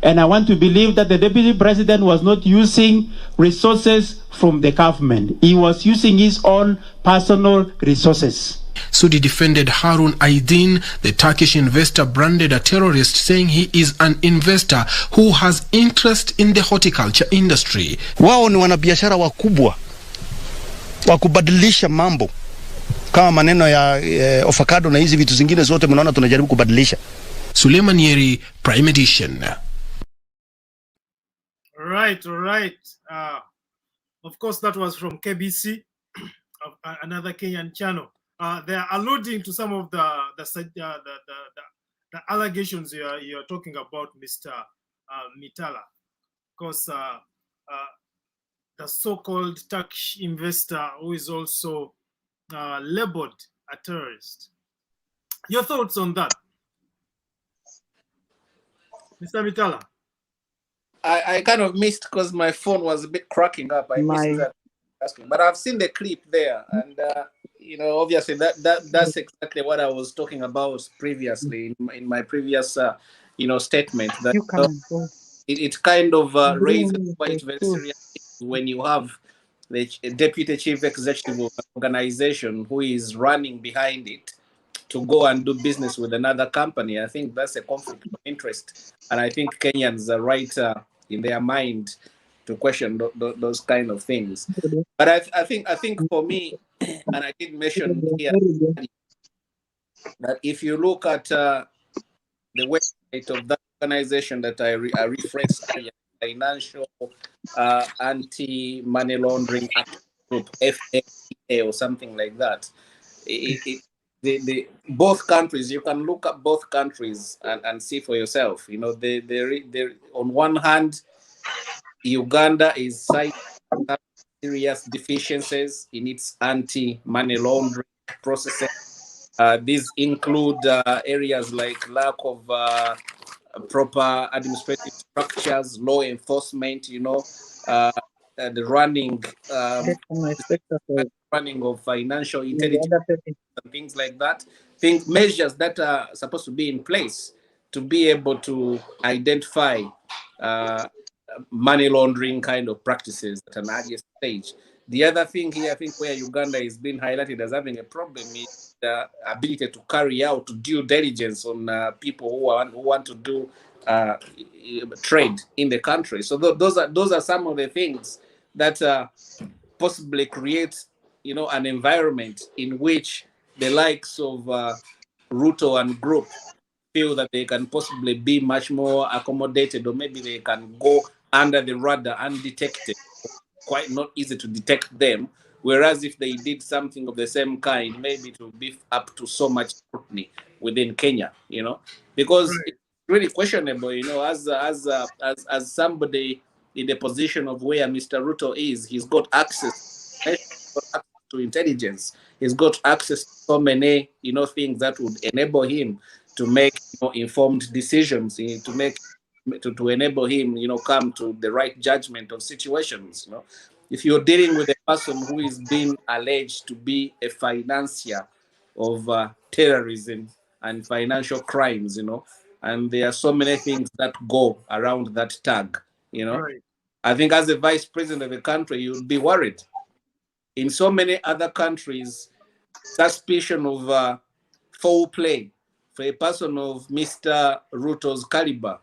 and I want to believe that the Deputy President was not using resources from the government. He was using his own personal resources. Sudi defended Harun Aydin, the Turkish investor branded a terrorist, saying he is an investor who has interest in the horticulture industry. Wao ni wanabiashara wakubwa wa kubadilisha mambo kama maneno ya avocado na hizi vitu zingine zote mnaona tunajaribu kubadilisha. Suleiman Yeri, Prime Edition. Right. Of course, that was from KBC. another Kenyan channel. They are alluding to some of the allegations you're talking about, Mr. Mitala, because the so-called Turkish investor who is also labeled a terrorist. Your thoughts on that, Mr. Mitala? I kind of missed because my phone was a bit cracking up. I missed that asking, but I've seen the clip there, and you know, obviously that's exactly what I was talking about previously in my previous you know, statement. That it kind of raises quite very serious issues when you have the deputy chief executive of an organization who is running behind it to go and do business with another company. I think that's a conflict of interest, and I think Kenyans are right in their mind to question those kind of things. But I think for me, and I did mention here that if you look at the website of that organization that I referenced earlier, Financial Anti-Money Laundering Action Group, FAA or something like that. Both countries, you can look at both countries and see for yourself. You know, they on one hand, Uganda is citing serious deficiencies in its anti-money laundering processes. These include areas like lack of proper administrative structures, law enforcement, you know, the running of financial intelligence and things like that. Measures that are supposed to be in place to be able to identify money laundering kind of practices at an earlier stage. The other thing here, I think, where Uganda is being highlighted as having a problem is the ability to carry out due diligence on people who want to do trade in the country. So those are some of the things that possibly create, you know, an environment in which the likes of Ruto and group feel that they can possibly be much more accommodated, or maybe they can go under the radar undetected. Quite not easy to detect them. Whereas if they did something of the same kind, maybe it would be up to so much scrutiny within Kenya, you know, because it's really questionable, you know, as somebody in the position of where Mr. Ruto is, he's got access to intelligence. He's got access to so many, you know, things that would enable him to make, you know, informed decisions, to enable him, you know, come to the right judgment of situations. You know, if you're dealing with a person who is being alleged to be a financier of terrorism and financial crimes, you know, and there are so many things that go around that tag, you know, I think as the vice president of the country, you'd be worried. In so many other countries, suspicion of foul play for a person of Mr. Ruto's caliber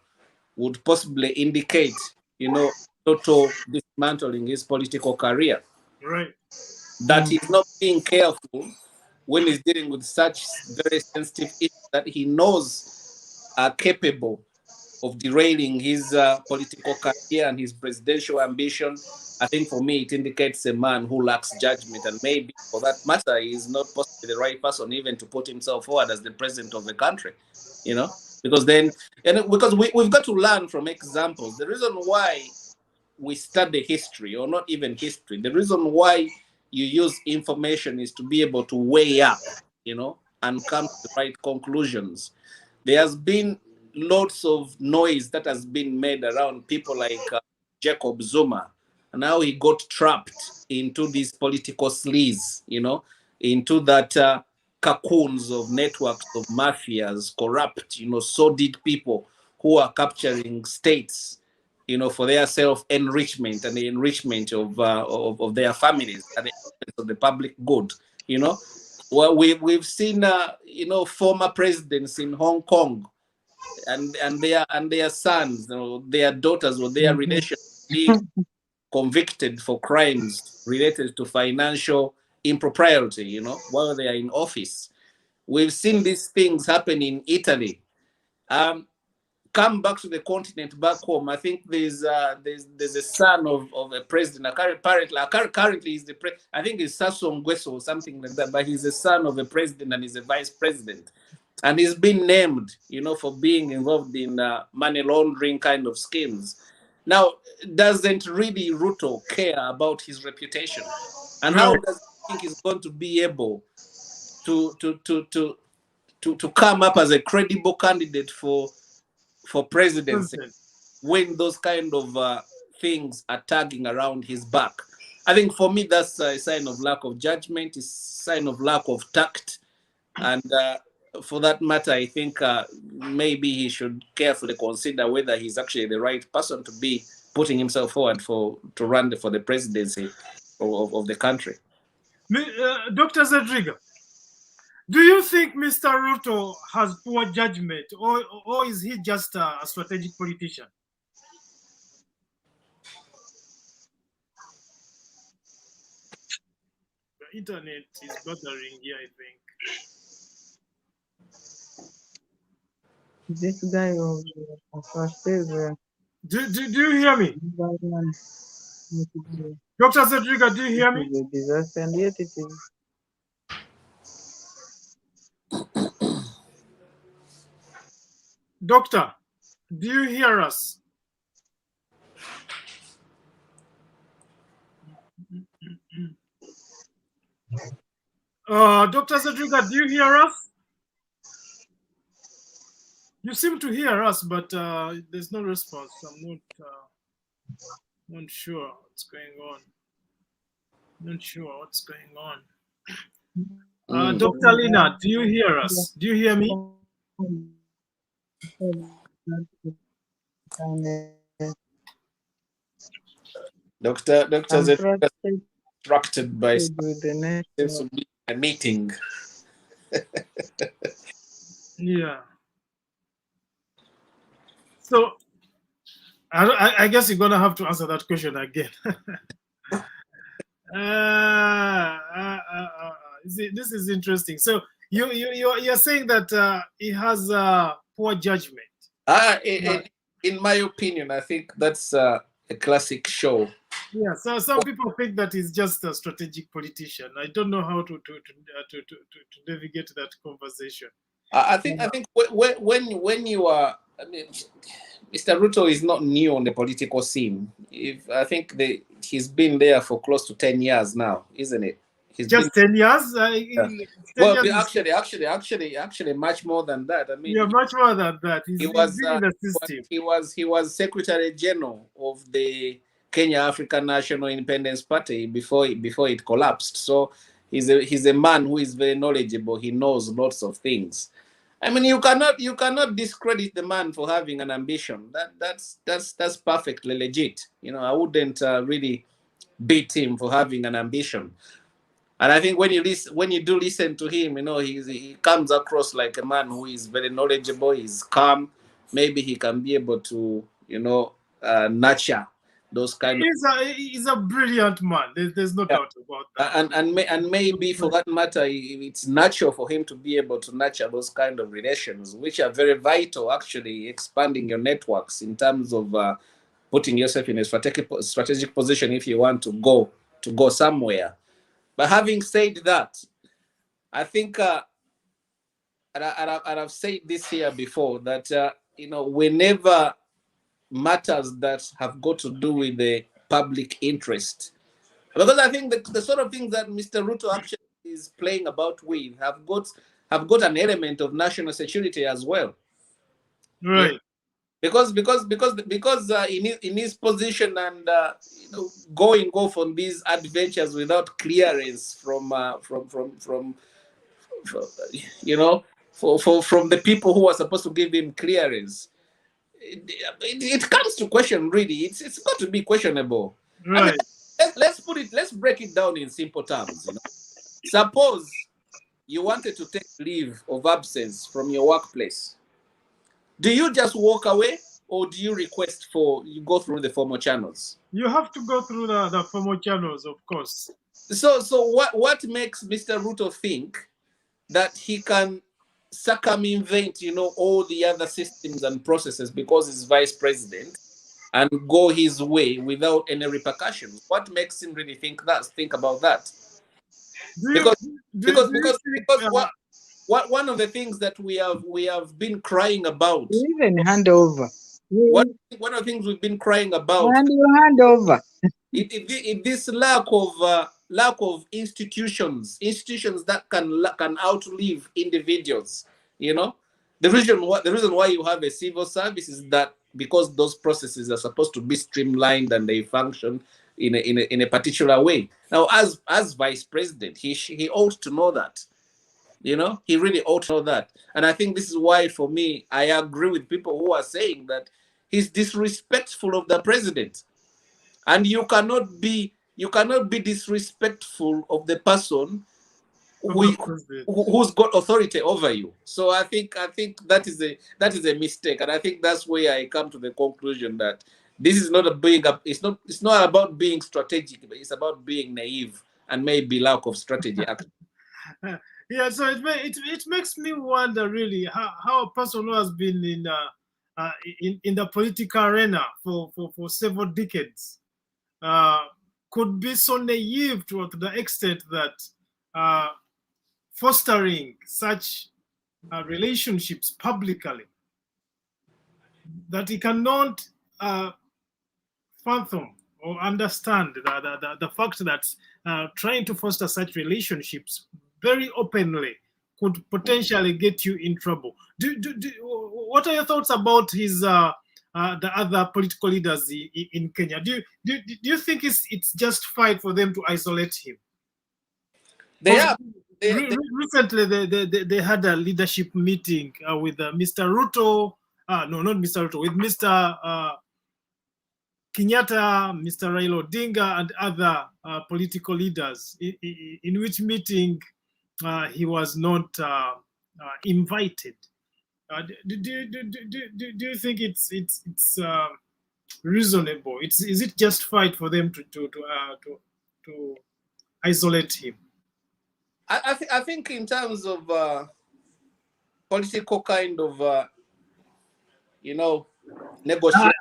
would possibly indicate, you know, total dismantling his political career. Right. That he's not being careful when he's dealing with such very sensitive issues that he knows are capable of derailing his political career and his presidential ambition. I think for me, it indicates a man who lacks judgment, and maybe for that matter, he is not possibly the right person even to put himself forward as the president of the country, you know? Because we've got to learn from examples. The reason why we study history, or not even history, the reason why you use information is to be able to weigh up, you know, and come to the right conclusions. There has been lots of noise that has been made around people like Jacob Zuma, and how he got trapped into these political sleaze, you know, into that cocoons of networks of mafias, corrupt, you know, sordid people who are capturing states, you know, for their self-enrichment and the enrichment of their families at the expense of the public good, you know. Well, we've seen, you know, former presidents in Hong Kong and their sons, you know, their daughters or their relations being convicted for crimes related to financial impropriety, you know, while they are in office. We've seen these things happen in Italy. come back to the continent, back home. I think there's a son of a president. Currently he's the I think it's Sassou Nguesso or something like that. But he's a son of a president and he's a vice president, and he's been named, for being involved in money laundering kind of schemes. Now, doesn't really Ruto care about his reputation, and how does he think he's going to be able to come up as a credible candidate for presidency when those kind of things are tagging around his back? I think for me that's a sign of lack of judgment, it's a sign of lack of tact, and for that matter, I think maybe he should carefully consider whether he's actually the right person to be putting himself forward to run for the presidency of the country. Dr. Zedriga, do you think Mr. Ruto has poor judgment, or is he just a strategic politician? The internet is buttering here, I think. This guy was do you hear me? Dr. Zedriga, do you hear me? Disaster, and yet it is. Doctor, do you hear us? Dr. Zedriga, do you hear us? You seem to hear us, but there's no response. I'm not sure what's going on. Not sure what's going on. Dr. Lina, do you hear us? Do you hear me? Dr. Zedriga is distracted by a meeting. Yeah. So I guess you're gonna have to answer that question again. This is interesting. So you're saying that he has poor judgment. In my opinion, I think that's a classic show. Yeah. So some people think that he's just a strategic politician. I don't know how to navigate that conversation. I think when you are, I mean, Mr. Ruto is not new on the political scene. I think he's been there for close to 10 years now, isn't it? He's just 10 years? Yeah. 10 well, years actually, much more than that. I mean, yeah, much more than that. He was Secretary General of the Kenya African National Independence Party before it collapsed. So he's a man who is very knowledgeable. He knows lots of things. I mean, you cannot discredit the man for having an ambition. That's perfectly legit. I wouldn't really beat him for having an ambition. And I think when you do listen to him, he comes across like a man who is very knowledgeable. He's calm. Maybe he can be able to, nurture those kind of. He's a brilliant man. There's no doubt about that. And maybe for that matter, it's natural for him to be able to nurture those kind of relations, which are very vital. Actually, expanding your networks in terms of putting yourself in a strategic position if you want to go somewhere. But having said that, I think, and I've said this here before, that whenever matters that have got to do with the public interest, because I think the sort of things that Mr. Ruto actually is playing about with have got an element of national security as well, right? Because in his position and going off on these adventures without clearance from the people who are supposed to give him clearance, it comes to question. Really, it's got to be questionable. Right. I mean, let's break it down in simple terms. Suppose you wanted to take leave of absence from your workplace. Do you just walk away, or do you request you go through the formal channels? You have to go through the formal channels, of course. So what makes Mr. Ruto think that he can circumvent, all the other systems and processes because he's vice president and go his way without any repercussions? What makes him really think about that? Because one of the things that we have been crying about. Even hand over. One of the things we've been crying about. And you hand over. This lack of institutions that can outlive individuals. The reason why you have a civil service is that because those processes are supposed to be streamlined and they function in a particular way. Now, as vice president, he ought to know that. He really ought to know that. And I think this is why, for me, I agree with people who are saying that he's disrespectful of the president. And you cannot be disrespectful of the person who's got authority over you. So I think that is a mistake, and I think that's where I come to the conclusion that this is not it's not about being strategic, but it's about being naive and maybe lack of strategy. Yeah, so it makes me wonder really how a person who has been in the political arena for several decades could be so naive to the extent that fostering such relationships publicly, that he cannot fathom or understand the fact that trying to foster such relationships very openly could potentially get you in trouble. What are your thoughts about the other political leaders in Kenya? Do you think it's justified for them to isolate him? Recently, they had a leadership meeting with Mr. Ruto. No, not Mr. Ruto. With Mr. Kenyatta, Mr. Raila Odinga, and other political leaders. In which meeting he was not invited. Do you think it's reasonable? Is it justified for them to isolate him? I think in terms of political kind of negotiation.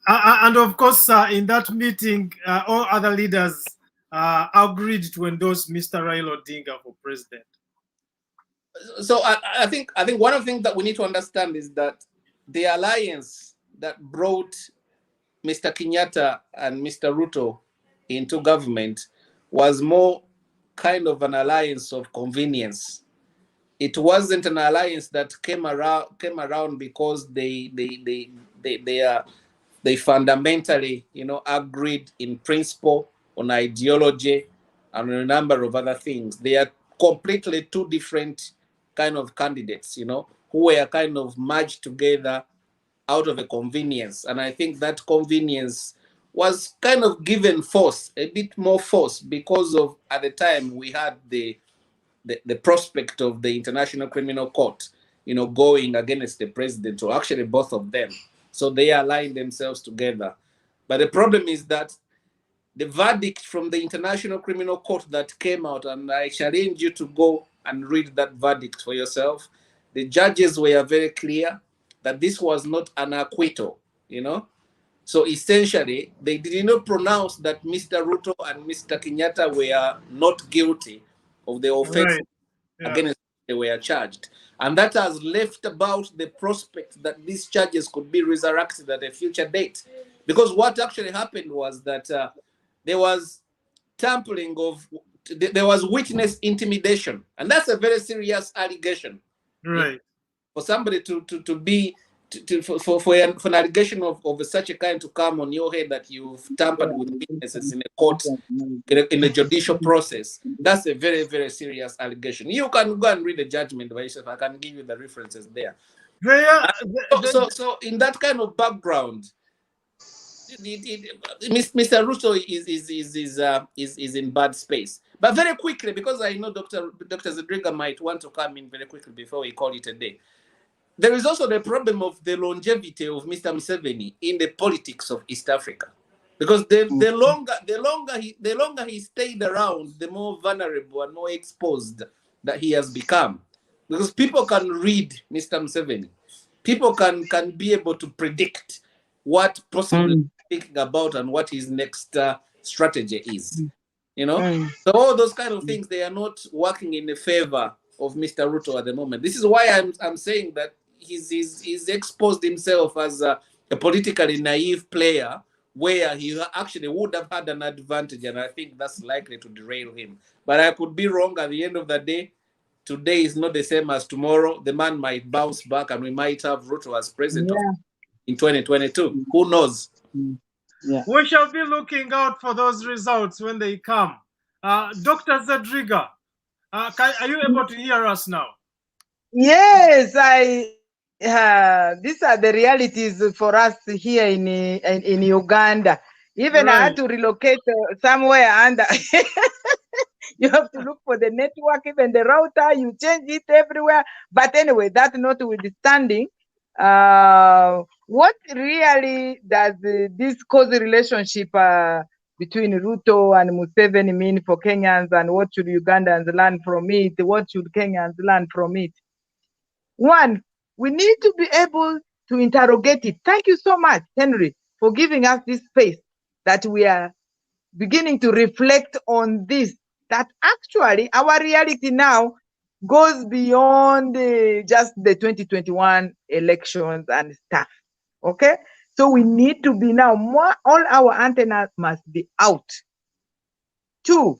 And of course, in that meeting, all other leaders agreed to endorse Mr. Raila Odinga for president. So I think one of the things that we need to understand is that the alliance that brought Mr. Kenyatta and Mr. Ruto into government was more kind of an alliance of convenience. It wasn't an alliance that came around because they fundamentally, agreed in principle, on ideology, and on a number of other things. They are completely two different kind of candidates, who were kind of merged together out of a convenience. And I think that convenience was kind of given force, a bit more force, because of, at the time, we had the prospect of the International Criminal Court, going against the president, or actually both of them. So they aligned themselves together. But the problem is that the verdict from the International Criminal Court that came out, and I challenge you to go and read that verdict for yourself, the judges were very clear that this was not an acquittal, So essentially, they did not pronounce that Mr. Ruto and Mr. Kenyatta were not guilty of the offense against which they were charged. And that has left about the prospect that these charges could be resurrected at a future date. Because what actually happened was that there was tampering there was witness intimidation. And that's a very serious allegation. Right. For somebody for an allegation of such a kind to come on your head that you've tampered with witnesses in a court, in a judicial process, that's a very, very serious allegation. You can go and read the judgment by yourself. I can give you the references there. So in that kind of background, Mr. Ruto is in bad space. But very quickly, because I know Dr. Zedriga might want to come in very quickly before we call it a day. There is also the problem of the longevity of Mr. Museveni in the politics of East Africa, because the longer he stayed around, the more vulnerable and more exposed that he has become. Because people can read Mr. Museveni. People can be able to predict what possibly he's thinking about and what his next strategy is. You know? So all those kind of things, they are not working in the favor of Mr. Ruto at the moment. This is why I'm saying that he's exposed himself as a politically naive player, where he actually would have had an advantage, and I think that's likely to derail him. But I could be wrong. At the end of the day, today is not the same as tomorrow. The man might bounce back, and we might have Ruto as president in 2022. Who knows? Yeah. We shall be looking out for those results when they come. Dr. Zedriga, are you able to hear us now? Yes, these are the realities for us here in Uganda. Even I had to relocate somewhere under. You have to look for the network, even the router, you change it everywhere. But anyway, that notwithstanding, what really does this cosy relationship between Ruto and Museveni mean for Kenyans, and what should Ugandans learn from it? What should Kenyans learn from it? One, we need to be able to interrogate it. Thank you so much, Henry, for giving us this space that we are beginning to reflect on this, that actually our reality now goes beyond just the 2021 elections and stuff. Okay? So we need to be now more, all our antennas must be out. Two,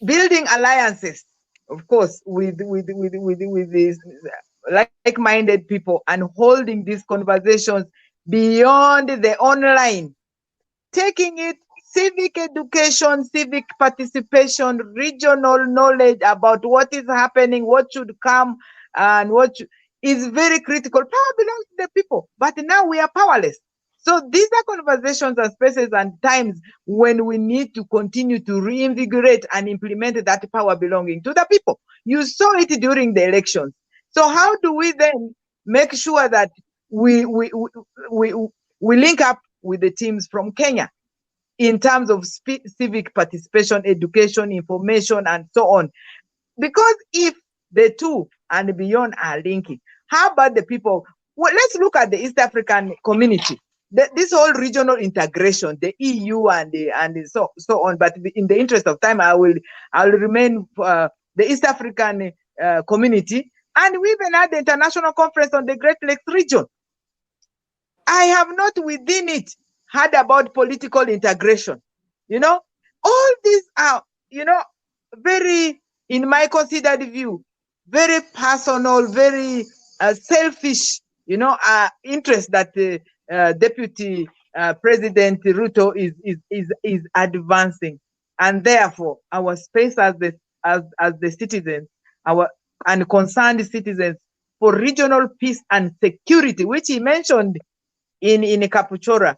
building alliances, of course, with these like-minded people, and holding these conversations beyond the online, taking it civic education, civic participation, regional knowledge about what is happening, what should come, and is very critical. Power belongs to the people, but now we are powerless. So these are conversations and spaces and times when we need to continue to reinvigorate and implement that power belonging to the people. You saw it during the elections. So how do we then make sure that we link up with the teams from Kenya in terms of civic participation, education, information, and so on? Because if the two and beyond are linking, how about the people? Well, let's look at the East African community. This whole regional integration, the EU and so on. But in the interest of time, I'll remain the East African community. And we even had the international conference on the Great Lakes region. I have not within it heard about political integration. You know, all these are, you know, very, in my considered view, very personal, very selfish, you know, interest that Deputy President Ruto is advancing, and therefore our space as the citizens, and concerned citizens for regional peace and security, which he mentioned in Kapuchora.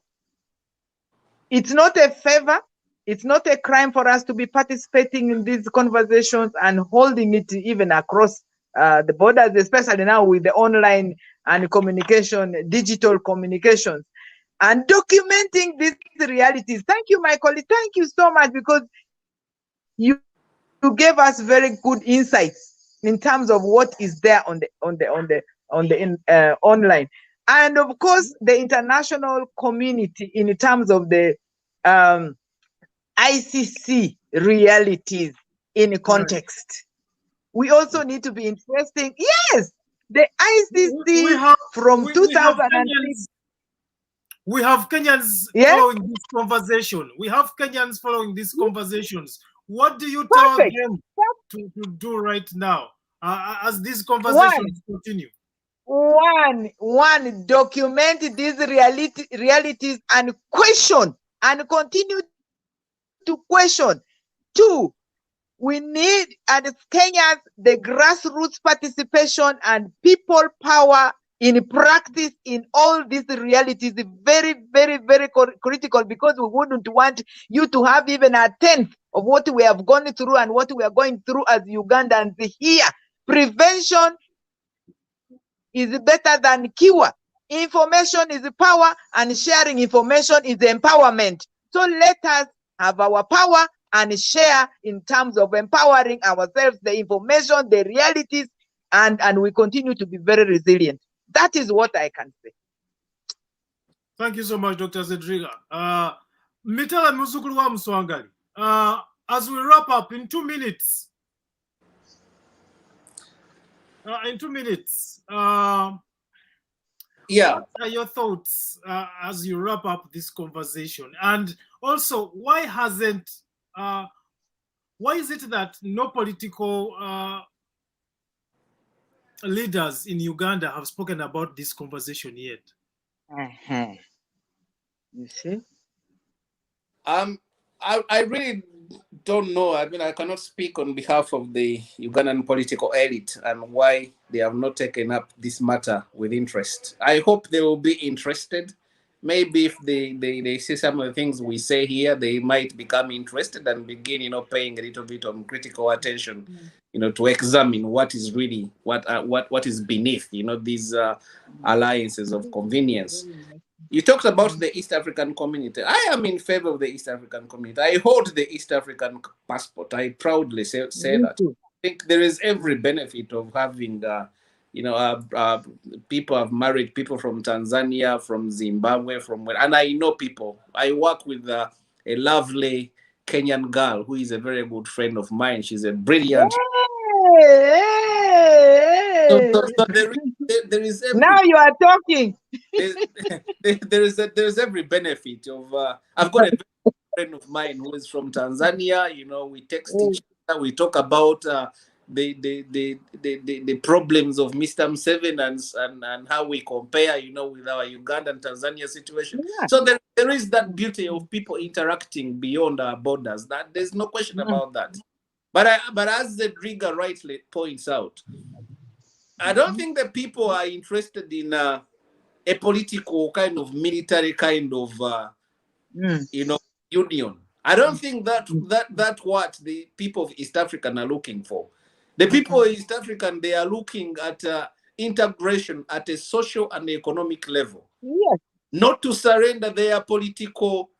It's not a favor. It's not a crime for us to be participating in these conversations and holding it even across the borders, especially now with the online and communication, digital communications, and documenting these realities. Thank you, my colleague. Thank you so much, because you gave us very good insights in terms of what is there on the online, and of course the international community in terms of the ICC realities in context. We also need to be interesting. Yes, the ICC from 2006. We have Kenyans following this conversation. We have Kenyans following these conversations. What do you tell them to do right now as these conversations continue? One, document these realities and question, and continue to question. Two, we need, as Kenyans, the grassroots participation and people power in practice in all these realities is very, very, very critical, because we wouldn't want you to have even a tenth of what we have gone through and what we are going through as Ugandans here. Prevention is better than cure. Information is power, and sharing information is empowerment. So let us have our power and share in terms of empowering ourselves, the information, the realities, and we continue to be very resilient. That is what I can say. Thank you so much, Dr. Zedriga. Mitala Muzukulu wa Mswangali. As we wrap up in 2 minutes, yeah, what are your thoughts as you wrap up this conversation? And also, why is it that no political leaders in Uganda have spoken about this conversation yet? You see? I really don't know. I mean, I cannot speak on behalf of the Ugandan political elite and why they have not taken up this matter with interest. I hope they will be interested. Maybe if they see some of the things we say here, they might become interested and begin, paying a little bit of critical attention, to examine what is really what is beneath, these alliances of convenience. You talked about the East African community. I am in favor of the East African community. I hold the East African passport. I proudly say that. I think there is every benefit of having, people have married people from Tanzania, from Zimbabwe, and I know people. I work with a lovely Kenyan girl who is a very good friend of mine. She's a brilliant. So there is every, now you are talking. there is every benefit of. I've got a very good friend of mine who is from Tanzania. We text each other. We talk about the problems of Mr. Museveni and how we compare, with our Uganda and Tanzania situation. Yeah. So there is that beauty of people interacting beyond our borders. That there's no question about that. But as Zedriga rightly points out, I don't think that people are interested in a political kind of military kind of union. I don't think that what the people of East Africa are looking for. The people of East Africa, they are looking at integration at a social and economic level. Yes. Not to surrender their political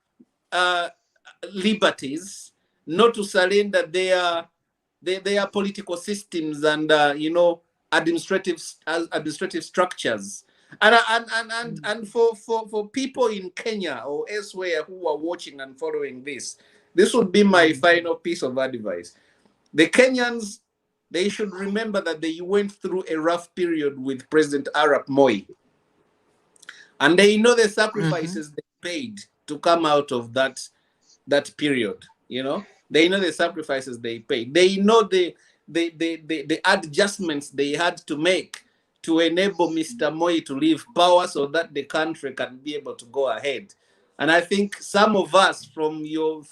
liberties, not to surrender their political systems and administrative structures. And for people in Kenya or elsewhere who are watching and following this would be my final piece of advice. The Kenyans, they should remember that they went through a rough period with President Arap Moi. And they know the sacrifices they paid to come out of that period. They know the sacrifices they paid. They know the adjustments they had to make to enable Mr. Moi to leave power so that the country can be able to go ahead. And I think some of us from your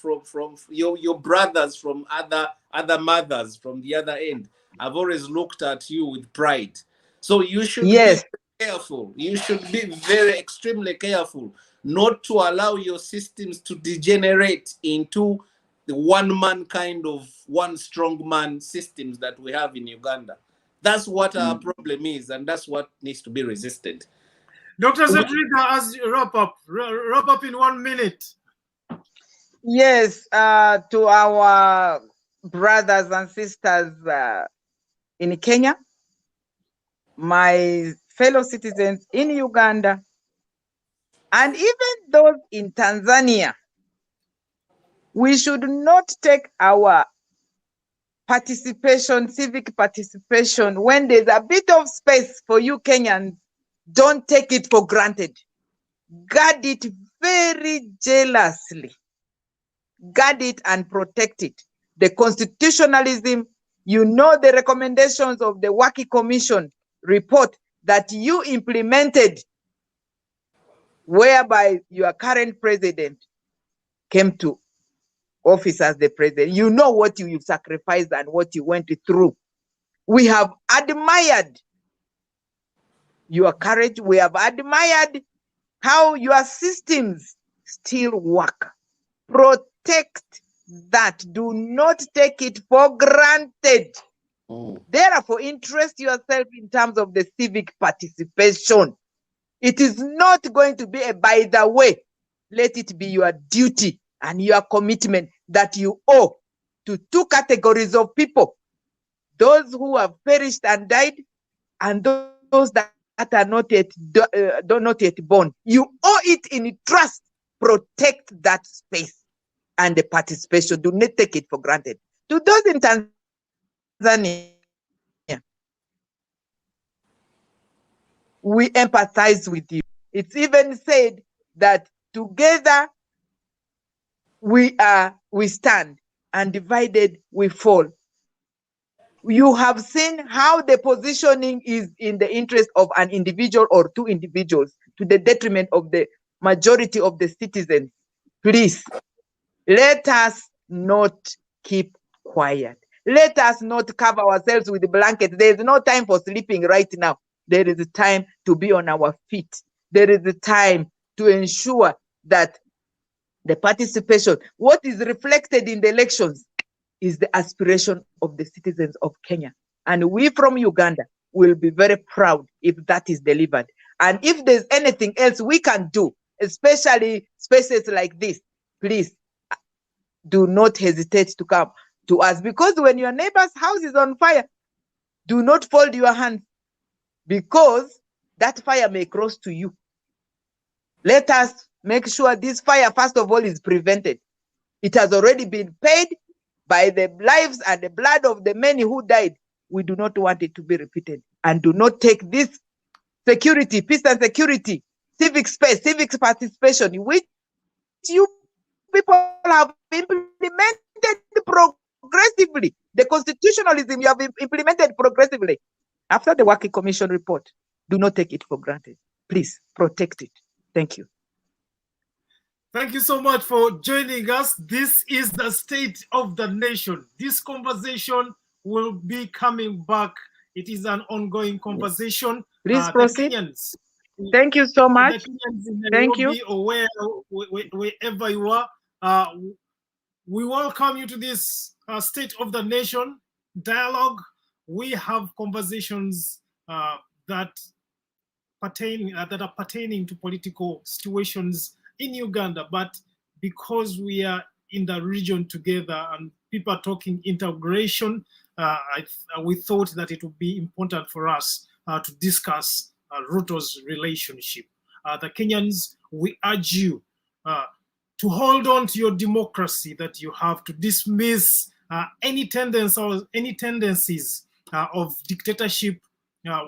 brothers from other mothers from the other end have always looked at you with pride. So you should be careful. You should be extremely careful not to allow your systems to degenerate into the one-man kind of one strong man systems that we have in Uganda. That's what our problem is, and that's what needs to be resisted. Dr. Zedriga, as you wrap up in 1 minute. Yes, to our brothers and sisters in Kenya, my fellow citizens in Uganda, and even those in Tanzania, we should not take our participation, civic participation, when there's a bit of space for you Kenyans, don't take it for granted. Guard it very jealously. Guard it and protect it. The constitutionalism, the recommendations of the Waki Commission report that you implemented, whereby your current president came to office as the president. You know what you sacrificed and what you went through. We have admired your courage. We have admired how your systems still work. Protect that. Do not take it for granted. Therefore, interest yourself in terms of the civic participation. It is not going to be a by the way. Let it be your duty and your commitment. that you owe to two categories of people: those who have perished and died, and those that are not yet born. You owe it in trust. Protect that space and the participation. Do not take it for granted. To those in Tanzania, we empathize with you. It's even said that together we stand, and divided we fall. You have seen how the positioning is in the interest of an individual or two individuals to the detriment of the majority of the citizens. Please, let us not keep quiet. Let us not cover ourselves with blankets. There is no time for sleeping right now. There is a time to be on our feet. There is a time to ensure that the participation, what is reflected in the elections, is the aspiration of the citizens of Kenya. And we from Uganda will be very proud if that is delivered. And if there's anything else we can do, especially spaces like this, please do not hesitate to come to us. Because when your neighbor's house is on fire, do not fold your hands, because that fire may cross to you. Let us make sure this fire, first of all, is prevented. It has already been paid by the lives and the blood of the many who died. We do not want it to be repeated. And do not take this security, peace and security, civic space, civic participation, which you people have implemented progressively. The constitutionalism you have implemented progressively. After the Working Commission report, do not take it for granted. Please protect it. Thank you. Thank you so much for joining us. This is the State of the Nation. This conversation will be coming back. It is an ongoing conversation. Please proceed. Kenyans, thank you so much. The Kenyans in Thank Nairobi, you. or wherever you are, we welcome you to this State of the Nation dialogue. We have conversations that are pertaining to political situations in Uganda, but because we are in the region together and people are talking integration, we thought that it would be important for us to discuss Ruto's relationship. The Kenyans, we urge you to hold on to your democracy that you have, to dismiss any tendencies of dictatorship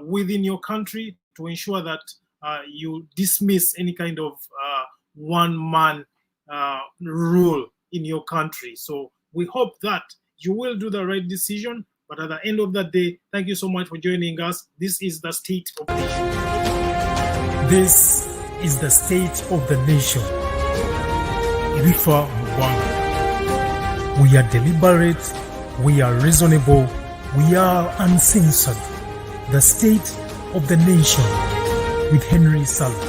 within your country, to ensure that you dismiss any kind of one-man rule in your country. So we hope that you will do the right decision. But at the end of the day, thank you so much for joining us. This is the State of the Nation. This is the State of the Nation. Rifa Mwanga. We are deliberate, we are reasonable, we are uncensored. The State of the Nation with Henry SSALI.